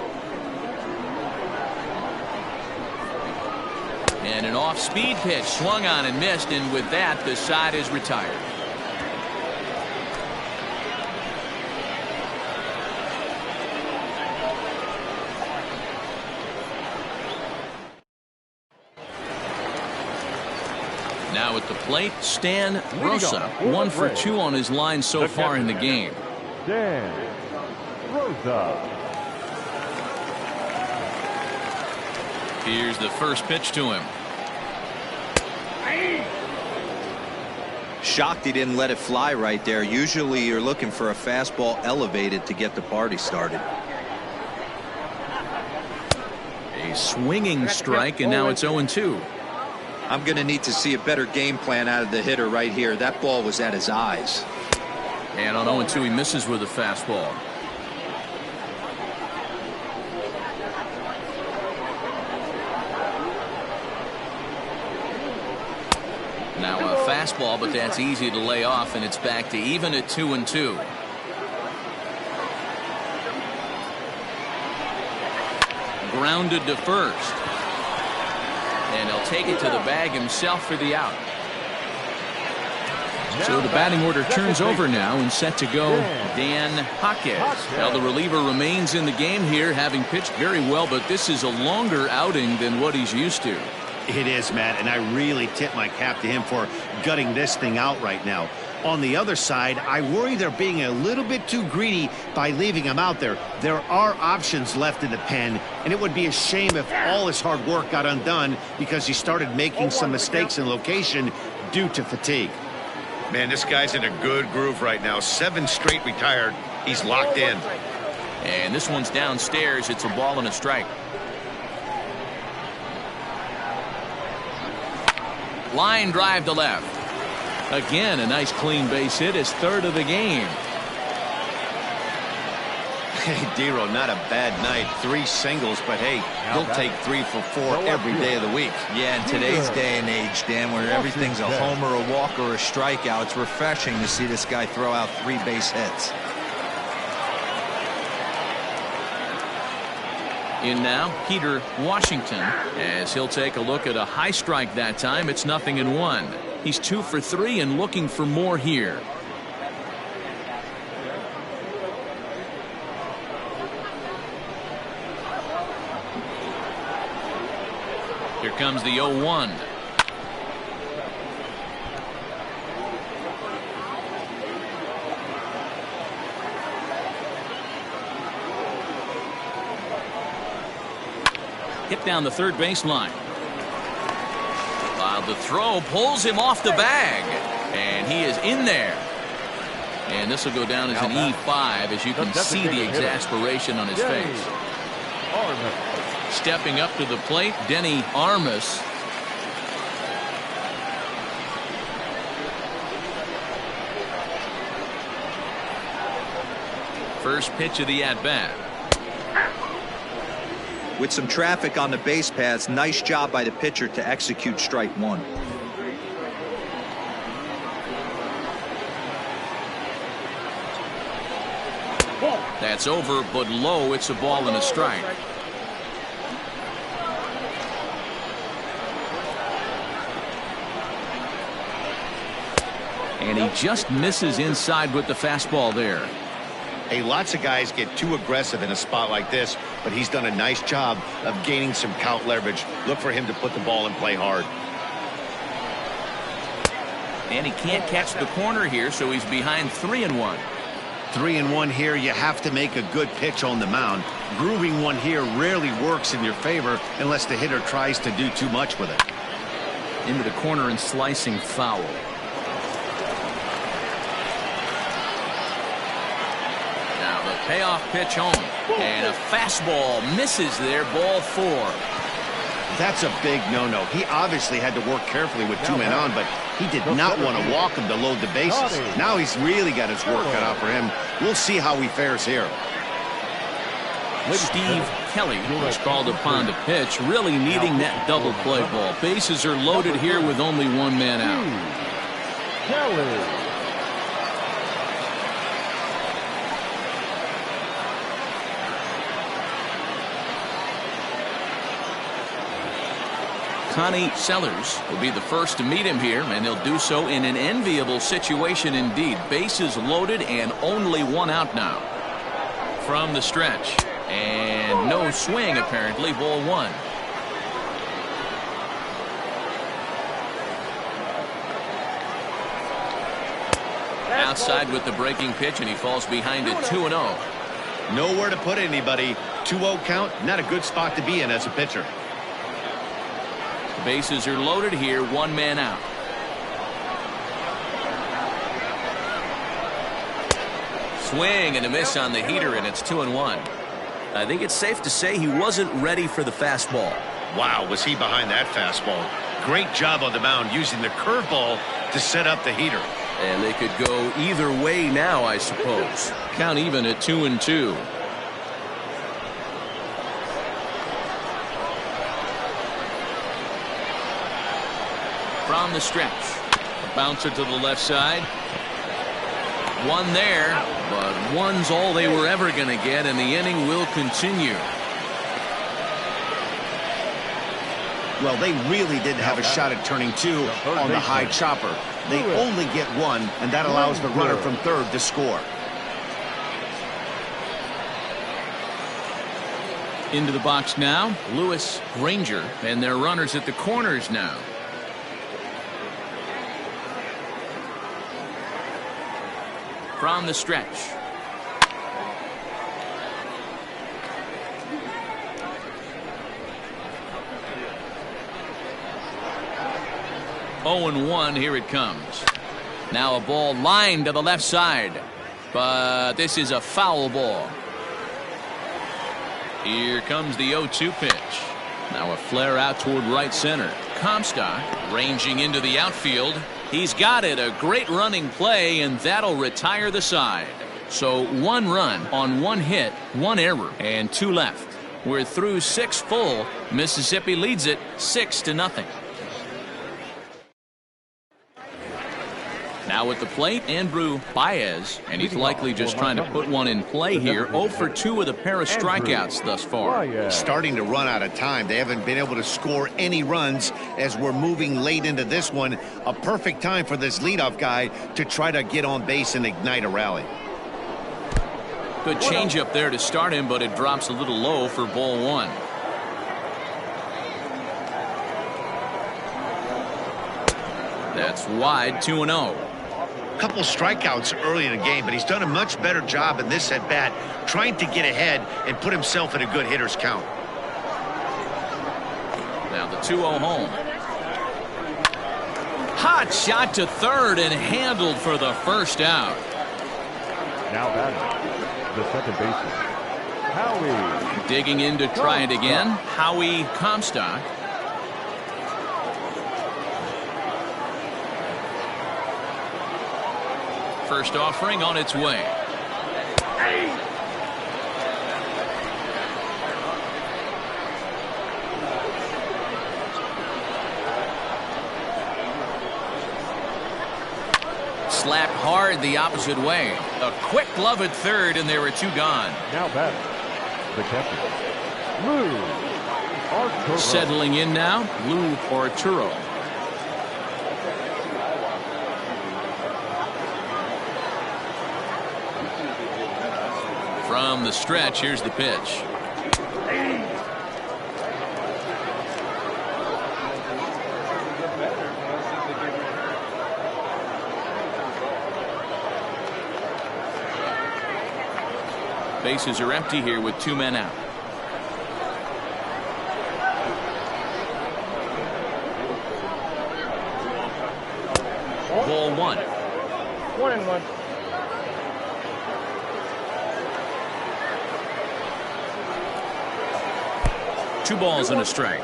And an off-speed pitch swung on and missed, and with that, the side is retired. Now at the plate, Stan Rosa, 1 for 2 on his line so far in the game. Dan Rosa. Here's the first pitch to him. Shocked he didn't let it fly right there. Usually you're looking for a fastball elevated to get the party started. A swinging strike, and now it's 0-2. I'm going to need to see a better game plan out of the hitter right here. That ball was at his eyes. And on 0-2, he misses with a fastball. Now a fastball, but that's easy to lay off, and it's back to even at 2-2. Grounded to first. And he'll take it to the bag himself for the out. So the batting order turns over now, and set to go Dan Jaquez. Well, the reliever remains in the game here, having pitched very well, but this is a longer outing than what he's used to. It is, Matt, and I really tip my cap to him for gutting this thing out right now. On the other side, I worry they're being a little bit too greedy by leaving him out there. There are options left in the pen, and it would be a shame if all his hard work got undone because he started making some mistakes in location due to fatigue. Man, this guy's in a good groove right now. 7 straight retired. He's locked in. And this one's downstairs. It's a ball and a strike. Line drive to left. Again, a nice clean base hit, his 3rd of the game. Hey, Dero, not a bad night. 3 singles, but hey, he'll take 3 for 4 every day of the week. Yeah, in today's day and age, Dan, where everything's a homer, a walk, or a strikeout, it's refreshing to see this guy throw out 3 base hits. In now, Peter Washington, as he'll take a look at a high strike that time. It's 0-1. He's 2 for 3 and looking for more here. Here comes the 0-1. Hit down the third baseline. The throw pulls him off the bag, and he is in there. And this will go down as an E5, as you can see the exasperation on his face. Stepping up to the plate, Denny Armas. First pitch of the at-bat. With some traffic on the base paths, nice job by the pitcher to execute strike one. That's over, but low. It's a ball and a strike. And he just misses inside with the fastball there. Hey, lots of guys get too aggressive in a spot like this, but he's done a nice job of gaining some count leverage. Look for him to put the ball in play hard. And he can't catch the corner here, so he's behind 3-1. 3-1 here. You have to make a good pitch on the mound. Grooving one here rarely works in your favor unless the hitter tries to do too much with it. Into the corner and slicing foul. Now the payoff pitch home. And a fastball misses there. Ball 4. That's a big no-no. He obviously had to work carefully with 2 men on, but he did not want to walk him to load the bases. Now he's really got his work cut out for him. We'll see how he fares here. Steve Kelly was called upon to pitch, really needing that double play ball. Bases are loaded here with only 1 man out. Kelly. Connie Sellers will be the first to meet him here, and he'll do so in an enviable situation indeed. Bases loaded and only 1 out now. From the stretch. And no swing, apparently. Ball 1. Outside with the breaking pitch, and he falls behind at 2-0. Nowhere to put anybody. 2-0 count, not a good spot to be in as a pitcher. Bases are loaded here, 1 man out. Swing and a miss on the heater, and it's 2-1. I think it's safe to say he wasn't ready for the fastball. Wow, was he behind that fastball. Great job on the mound using the curveball to set up the heater. And they could go either way now, I suppose. Count even at 2-2. From the stretch. A bouncer to the left side. 1 there, but 1's all they were ever going to get, and the inning will continue. Well, they really didn't have a shot at turning 2 on the high chopper. They only get 1, and that allows the runner from third to score. Into the box now, Lewis, Granger, and their runners at the corners now. From the stretch. Oh, 0-1, here it comes. Now a ball lined to the left side, but this is a foul ball. Here comes the 0-2 pitch. Now a flare out toward right center. Comstock ranging into the outfield. He's got it. A great running play, and that'll retire the side. So 1 run on 1 hit, 1 error, and 2 left. We're through 6 full. Mississippi leads it 6-0. Now at the plate, Andrew Baez, and he's likely just trying to put one in play here. 0 for 2 with a pair of strikeouts thus far. Starting to run out of time. They haven't been able to score any runs as we're moving late into this one. A perfect time for this leadoff guy to try to get on base and ignite a rally. Good changeup there to start him, but it drops a little low for ball 1. That's wide, 2-0. Couple strikeouts early in the game, but he's done a much better job in this at bat, trying to get ahead and put himself in a good hitter's count. Now the 2-0 home. Hot shot to third and handled for the first out. Now batting, the second baseman, Howie. Digging in to try it again, Howie Comstock. First offering on its way. slapped hard the opposite way. A quick glove at third, and there were two gone. Now batting, the catcher, Lou Arturo. Settling in now, Lou Arturo. From the stretch, here's the pitch. Bases are empty here with two men out. Ball one. 1-1. Two balls and a strike.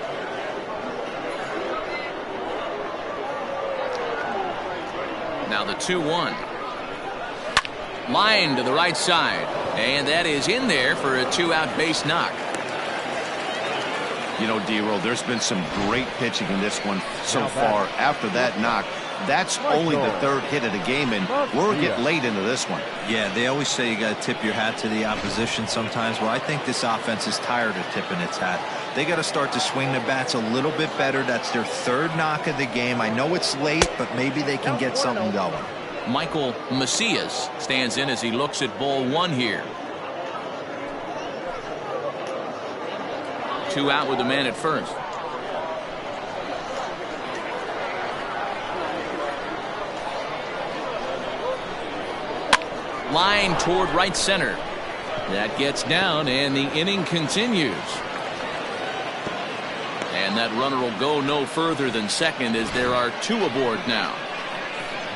Now the 2-1. Line to the right side. And that is in there for a two-out base knock. You know, D-Roll, there's been some great pitching in this one so far. After that knock, that's only the third hit of the game, and we're getting late into this one. Yeah, they always say you got to tip your hat to the opposition sometimes. Well, I think this offense is tired of tipping its hat. They got to start to swing the bats a little bit better. That's their third knock of the game. I know it's late, but maybe they can get something going. Michael Macias stands in as he looks at ball one here. Two out with the man at first. Line toward right center. That gets down, and the inning continues. And that runner will go no further than second as there are two aboard now.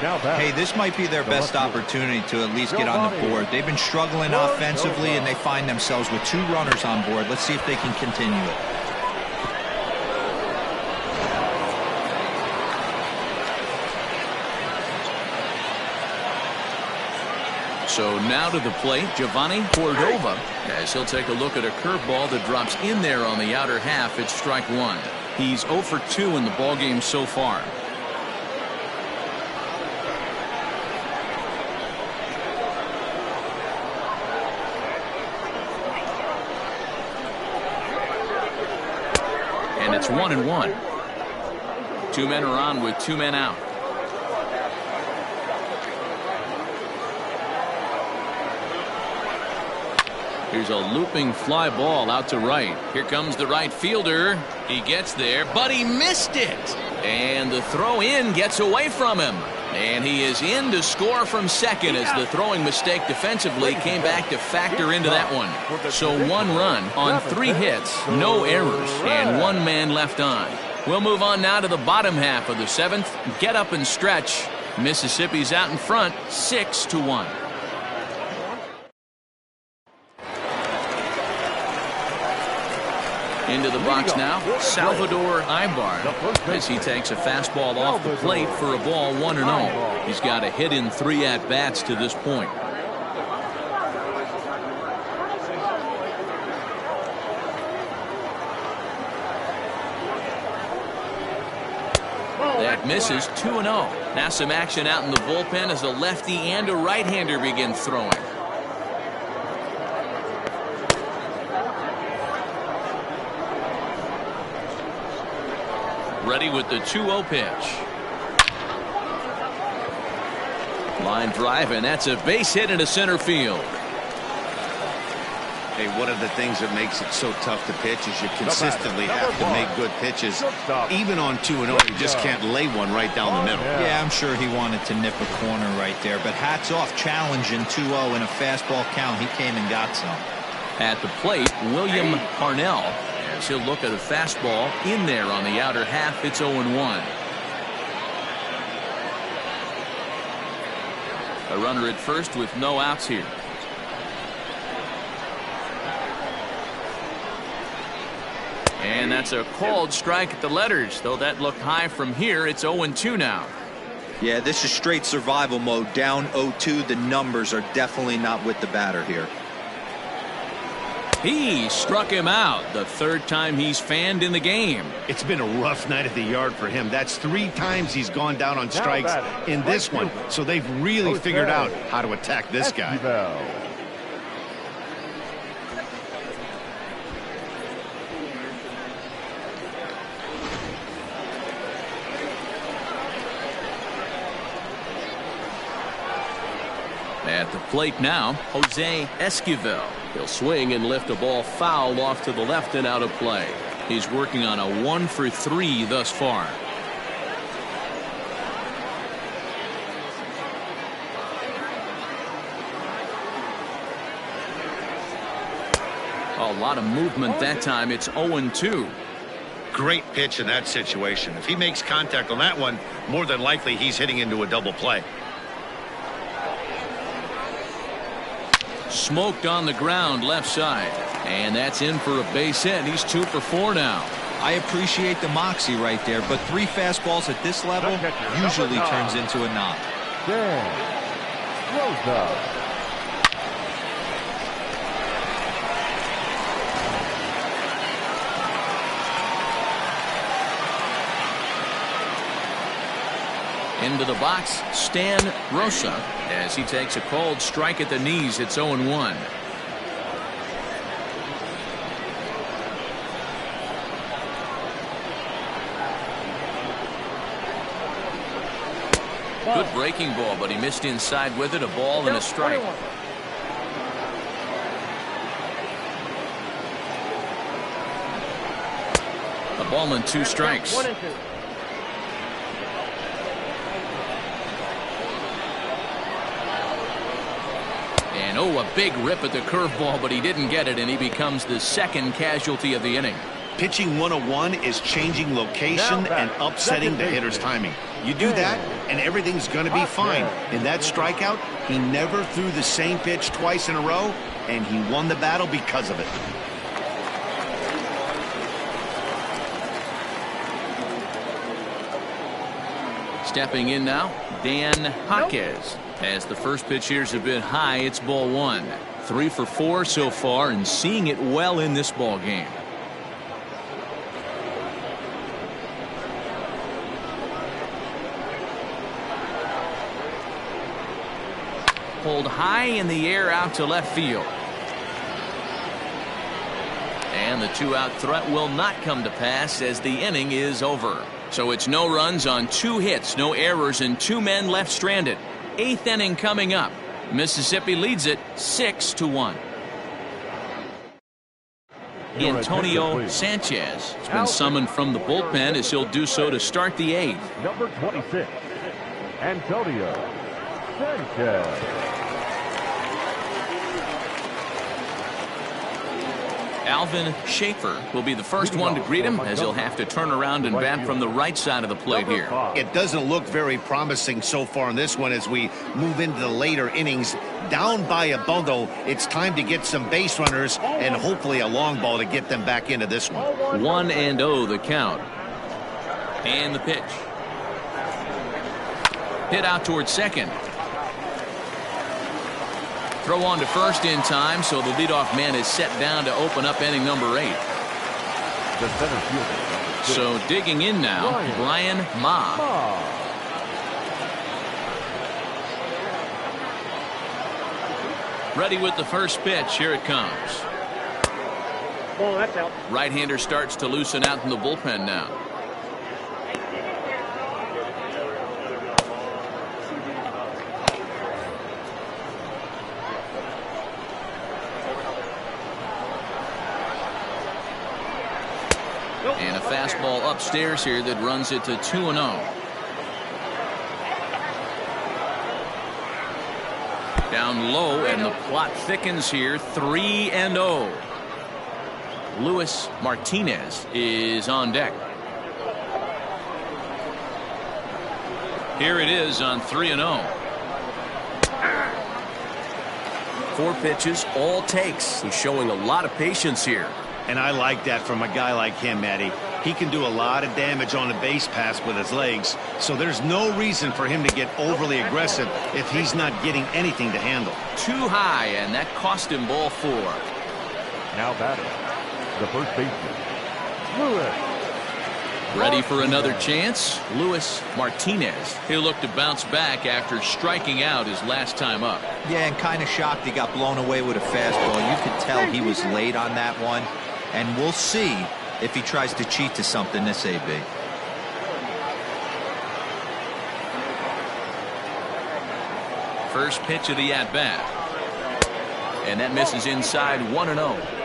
Hey, this might be their best opportunity to at least get on the board. They've been struggling offensively, and they find themselves with two runners on board. Let's see if they can continue it. So now to the plate, Giovanni Cordova, as he'll take a look at a curveball that drops in there on the outer half. It's strike one. He's 0 for 2 in the ballgame so far. And it's 1-1. Two men are on with two men out. Here's a looping fly ball out to right. Here comes the right fielder. He gets there, but he missed it. And the throw in gets away from him. And he is in to score from second as the throwing mistake defensively came back to factor into that one. So one run on 3 hits, no errors, and 1 man left on. We'll move on now to the bottom half of the 7th. Get up and stretch. Mississippi's out in front, 6-1. Into the box now, Salvador Ibar, as he takes a fastball off the plate for a ball 1-0. He's got a hit in 3 at-bats to this point. That misses, 2-0. Now some action out in the bullpen as a lefty and a right-hander begin throwing. Ready with the 2-0 pitch. Line drive, and that's a base hit into center field. Hey, one of the things that makes it so tough to pitch is you consistently have to make good pitches. Even on 2-0, you just can't lay one right down the middle. Yeah, I'm sure he wanted to nip a corner right there, but hats off, challenging 2-0 in a fastball count. He came and got some. At the plate, William Parnell, as he'll look at a fastball in there on the outer half. It's 0-1. A runner at first with no outs here. And that's a called strike at the letters, though that looked high from here. It's 0-2 now. Yeah, this is straight survival mode. Down 0-2. The numbers are definitely not with the batter here. He struck him out, the third time he's fanned in the game. It's been a rough night at the yard for him. That's 3 times he's gone down on strikes in this one. So they've really figured out how to attack this guy. At the plate now, Jose Esquivel. He'll swing and lift a ball foul off to the left and out of play. He's working on a 1-for-3 thus far. A lot of movement that time. It's 0-2. Great pitch in that situation. If he makes contact on that one, more than likely he's hitting into a double play. Smoked on the ground left side. And that's in for a base hit. He's 2 for 4 now. I appreciate the moxie right there, but 3 fastballs at this level usually turns into a knock. Into the box, Stan Rosa, as he takes a cold strike at the knees. It's 0-1. Good breaking ball, but he missed inside with it. A ball and a strike. A ball and 2 strikes. And oh, a big rip at the curveball, but he didn't get it, and he becomes the second casualty of the inning. Pitching 101 is changing location and upsetting the hitter's timing. You do that, and everything's going to be fine. In that strikeout, he never threw the same pitch twice in a row, and he won the battle because of it. Stepping in now, Dan Jaquez. As the first pitch here is a bit high, it's ball 1. 3 for 4 so far, and seeing it well in this ball game. Pulled high in the air out to left field. And the 2-out threat will not come to pass as the inning is over. So it's no runs on 2 hits, no errors, and 2 men left stranded. 8th inning coming up. Mississippi leads it 6-1. Antonio Sanchez has been summoned from the bullpen as he'll do so to start the 8th. Number 26, Antonio Sanchez. Alvin Schaefer will be the first one to greet him, as he'll have to turn around and bat from the right side of the plate here. It doesn't look very promising so far in this one as we move into the later innings. Down by a bundle, it's time to get some base runners and hopefully a long ball to get them back into this one. 1-0 the count. And the pitch. Hit out towards second. Throw on to first in time, so the leadoff man is set down to open up inning number 8. The center fielder. So digging in now, Brian Ma. Ready with the first pitch. Here it comes. Oh, that's out. Right-hander starts to loosen out in the bullpen now. And a fastball upstairs here that runs it to 2-0. Down low, and the plot thickens here. 3-0. Luis Martinez is on deck. Here it is on 3-0. 4 pitches, all takes. He's showing a lot of patience here. And I like that from a guy like him, Matty. He can do a lot of damage on a base pass with his legs, so there's no reason for him to get overly aggressive if he's not getting anything to handle. Too high, and that cost him ball 4. Now batting, the first baseman, Lewis. Ready for another chance? Luis Martinez. He'll look to bounce back after striking out his last time up. Yeah, and kind of shocked he got blown away with a fastball. You could tell he was late on that one. And we'll see if he tries to cheat to something this AB. First pitch of the at-bat. And that misses inside 1-0.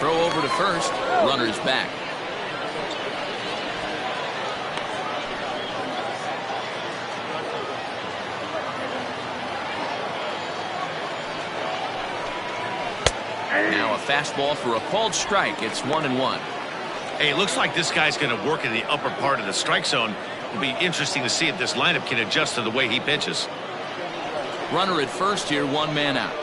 Throw over to first. Runner's back. Now a fastball for a called strike. It's 1-1. Hey, it looks like this guy's going to work in the upper part of the strike zone. It'll be interesting to see if this lineup can adjust to the way he pitches. Runner at first here, one man out.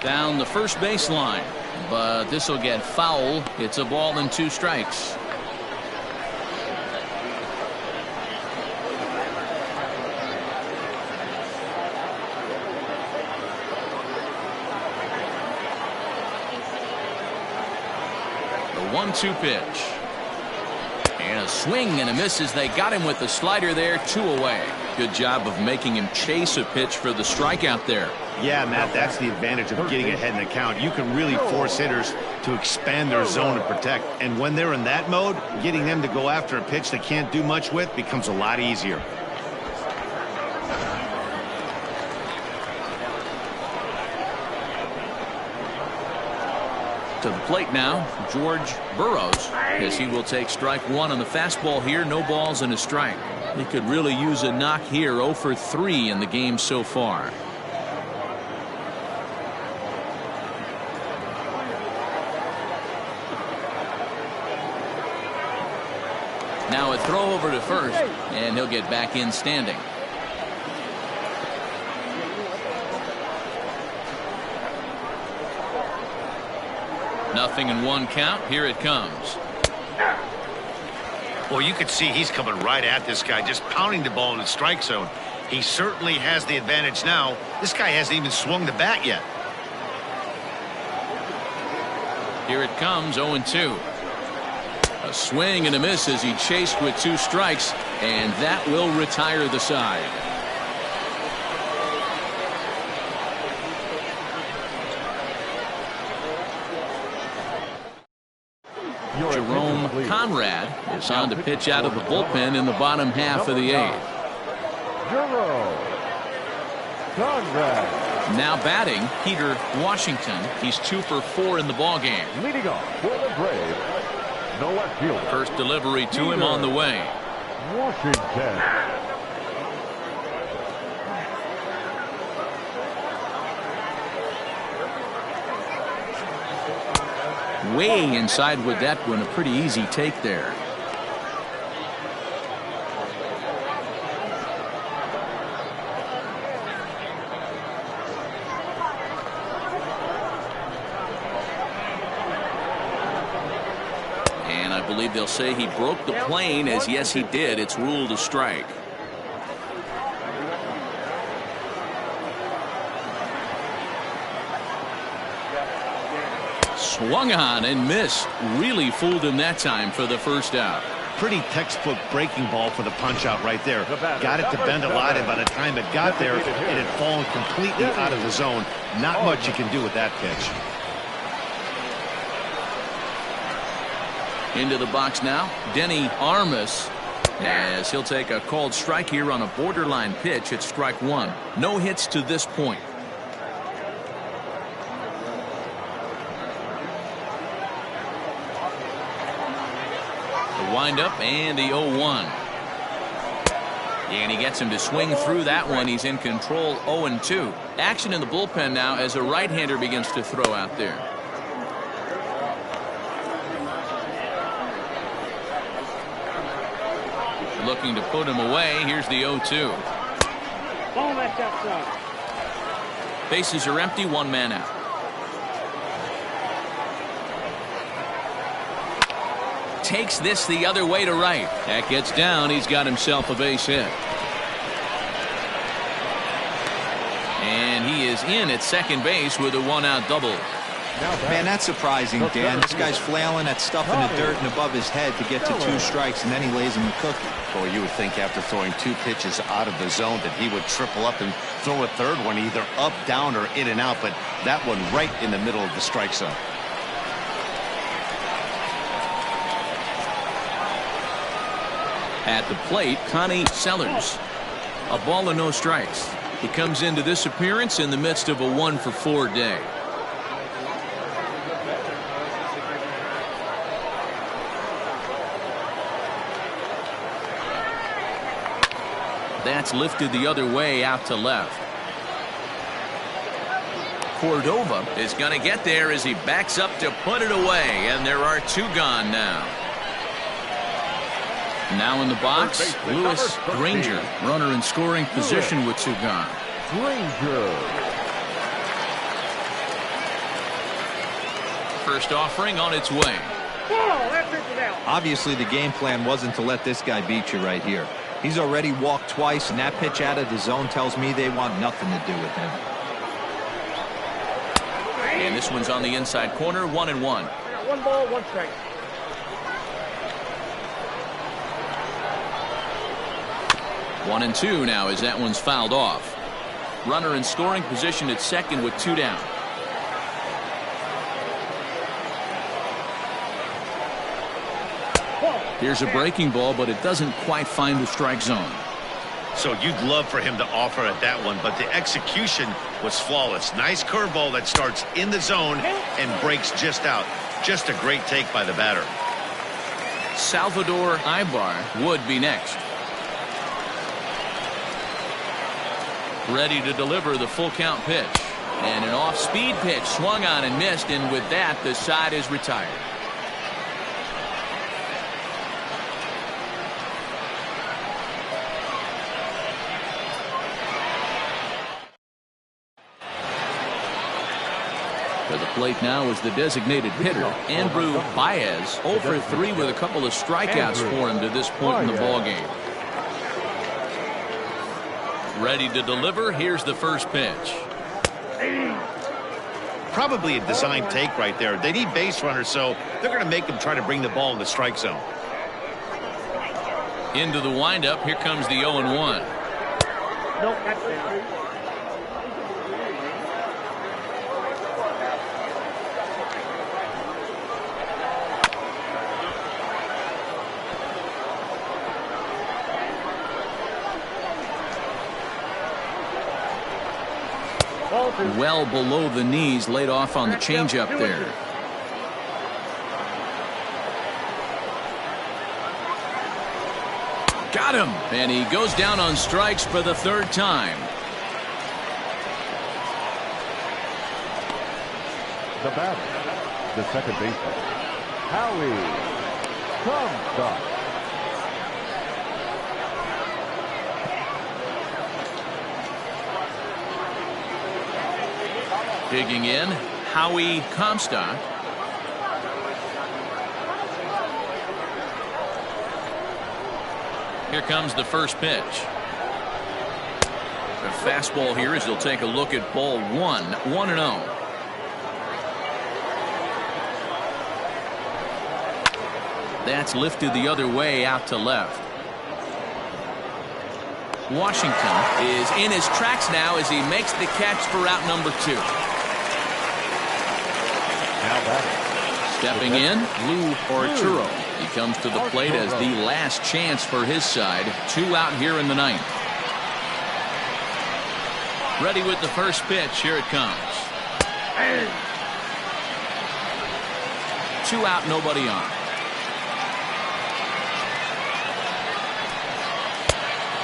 Down the first baseline, but this will get foul. It's a ball and 2 strikes. The 1-2 pitch. And a swing and a miss as they got him with the slider there. 2 away. Good job of making him chase a pitch for the strikeout there. Yeah, Matt, that's the advantage of getting ahead in the count. You can really force hitters to expand their zone and protect. And when they're in that mode, getting them to go after a pitch they can't do much with becomes a lot easier. To the plate now, George Burrows, as he will take strike 1 on the fastball here. No balls and a strike. He could really use a knock here. 0 for 3 in the game so far. Now a throw over to first, and he'll get back in standing. Nothing in 1 count. Here it comes. Well, you could see he's coming right at this guy, just pounding the ball in the strike zone. He certainly has the advantage now. This guy hasn't even swung the bat yet. Here it comes, 0-2. A swing and a miss as he chased with 2 strikes, and that will retire the side. Jerome Conrad is on to pitch out of the bullpen in the bottom half of the 8th. Jerome Conrad. Now batting, Peter Washington. He's 2 for 4 in the ballgame. Leading off for the Braves, the left fielder. First delivery to him on the way. Washington. Way inside with that one. A pretty easy take there. And I believe they'll say he broke the plane, as yes he did. It's ruled a strike. Swung on and missed. Really fooled him that time for the first out. Pretty textbook breaking ball for the punch out right there. Got it to bend a lot, and by the time it got there, it had fallen completely out of the zone. Not much you can do with that pitch. Into the box now, Denny Armas, as he'll take a called strike here on a borderline pitch at strike 1. No hits to this point. Wind up and the 0-1. And he gets him to swing through that one. He's in control. 0-2. Action in the bullpen now as a right-hander begins to throw out there. Looking to put him away. Here's the 0-2. Bases are empty. 1 man out. takes this the other way to right. That gets down. He's got himself a base hit. And he is in at second base with a one-out double. Man, that's surprising, Dan. This guy's flailing at stuff in the dirt and above his head to get to 2 strikes, and then he lays him a cookie. Boy, you would think after throwing 2 pitches out of the zone that he would triple up and throw a third one either up, down, or in and out, but that one right in the middle of the strike zone. At the plate, Connie Sellers. A ball and no strikes. He comes into this appearance in the midst of a 1-for-4 day. That's lifted the other way out to left. Cordova is going to get there as he backs up to put it away, and there are 2 gone now. Now in the box, Lewis Granger, runner in scoring position with 2 gone. Granger. First offering on its way. Obviously, the game plan wasn't to let this guy beat you right here. He's already walked twice, and that pitch out of the zone tells me they want nothing to do with him. And this one's on the inside corner, 1-1. I got 1 ball, 1 strike. One and 2 now as that one's fouled off. Runner in scoring position at second with 2 down. Here's a breaking ball, but it doesn't quite find the strike zone. So you'd love for him to offer at that one, but the execution was flawless. Nice curveball that starts in the zone and breaks just out. Just a great take by the batter. Salvador Ibar would be next. Ready to deliver the full count pitch. And an off-speed pitch swung on and missed, and with that, the side is retired. To the plate now is the designated hitter, Andrew Baez, 0 for 3 with a couple of strikeouts for him to this point in the ballgame. Ready to deliver. Here's the first pitch. Probably a design take right there. They need base runners, so they're going to make them try to bring the ball in the strike zone. Into the windup. Here comes the 0-1. Nope, that's it. Well below the knees, laid off on the changeup there. Got him, and he goes down on strikes for the 3rd time. The batter, the second baseman, Howie Comstock. Digging in, Howie Comstock. Here comes the first pitch. The fastball here as he'll take a look at ball 1, 1-0. That's lifted the other way out to left. Washington is in his tracks now as he makes the catch for out number 2. Stepping in, Lou Arturo. He comes to the plate as the last chance for his side. 2 out here in the 9th. Ready with the first pitch. Here it comes. 2 out, nobody on.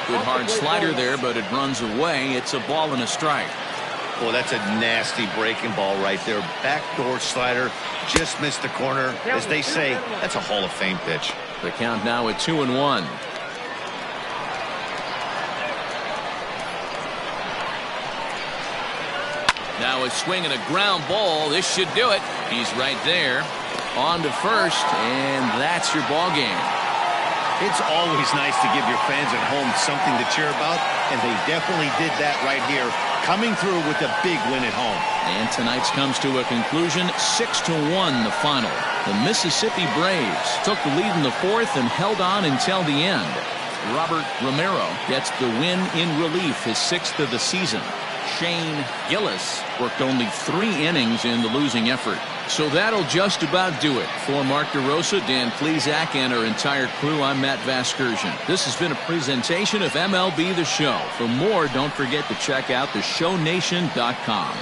Good hard slider there, but it runs away. It's a ball and a strike. Well, that's a nasty breaking ball right there. Backdoor slider, just missed the corner. As they say, that's a Hall of Fame pitch. The count now at 2-1. Now a swing and a ground ball. This should do it. He's right there. on to first, and that's your ball game. It's always nice to give your fans at home something to cheer about, and they definitely did that right here, coming through with a big win at home. And tonight's comes to a conclusion, 6-1 the final. The Mississippi Braves took the lead in the fourth and held on until the end. Robert Romero gets the win in relief, his 6th of the season. Shane Gillis worked only 3 innings in the losing effort. So that'll just about do it. For Mark DeRosa, Dan Plesac, and our entire crew, I'm Matt Vasgersian. This has been a presentation of MLB The Show. For more, don't forget to check out theshownation.com.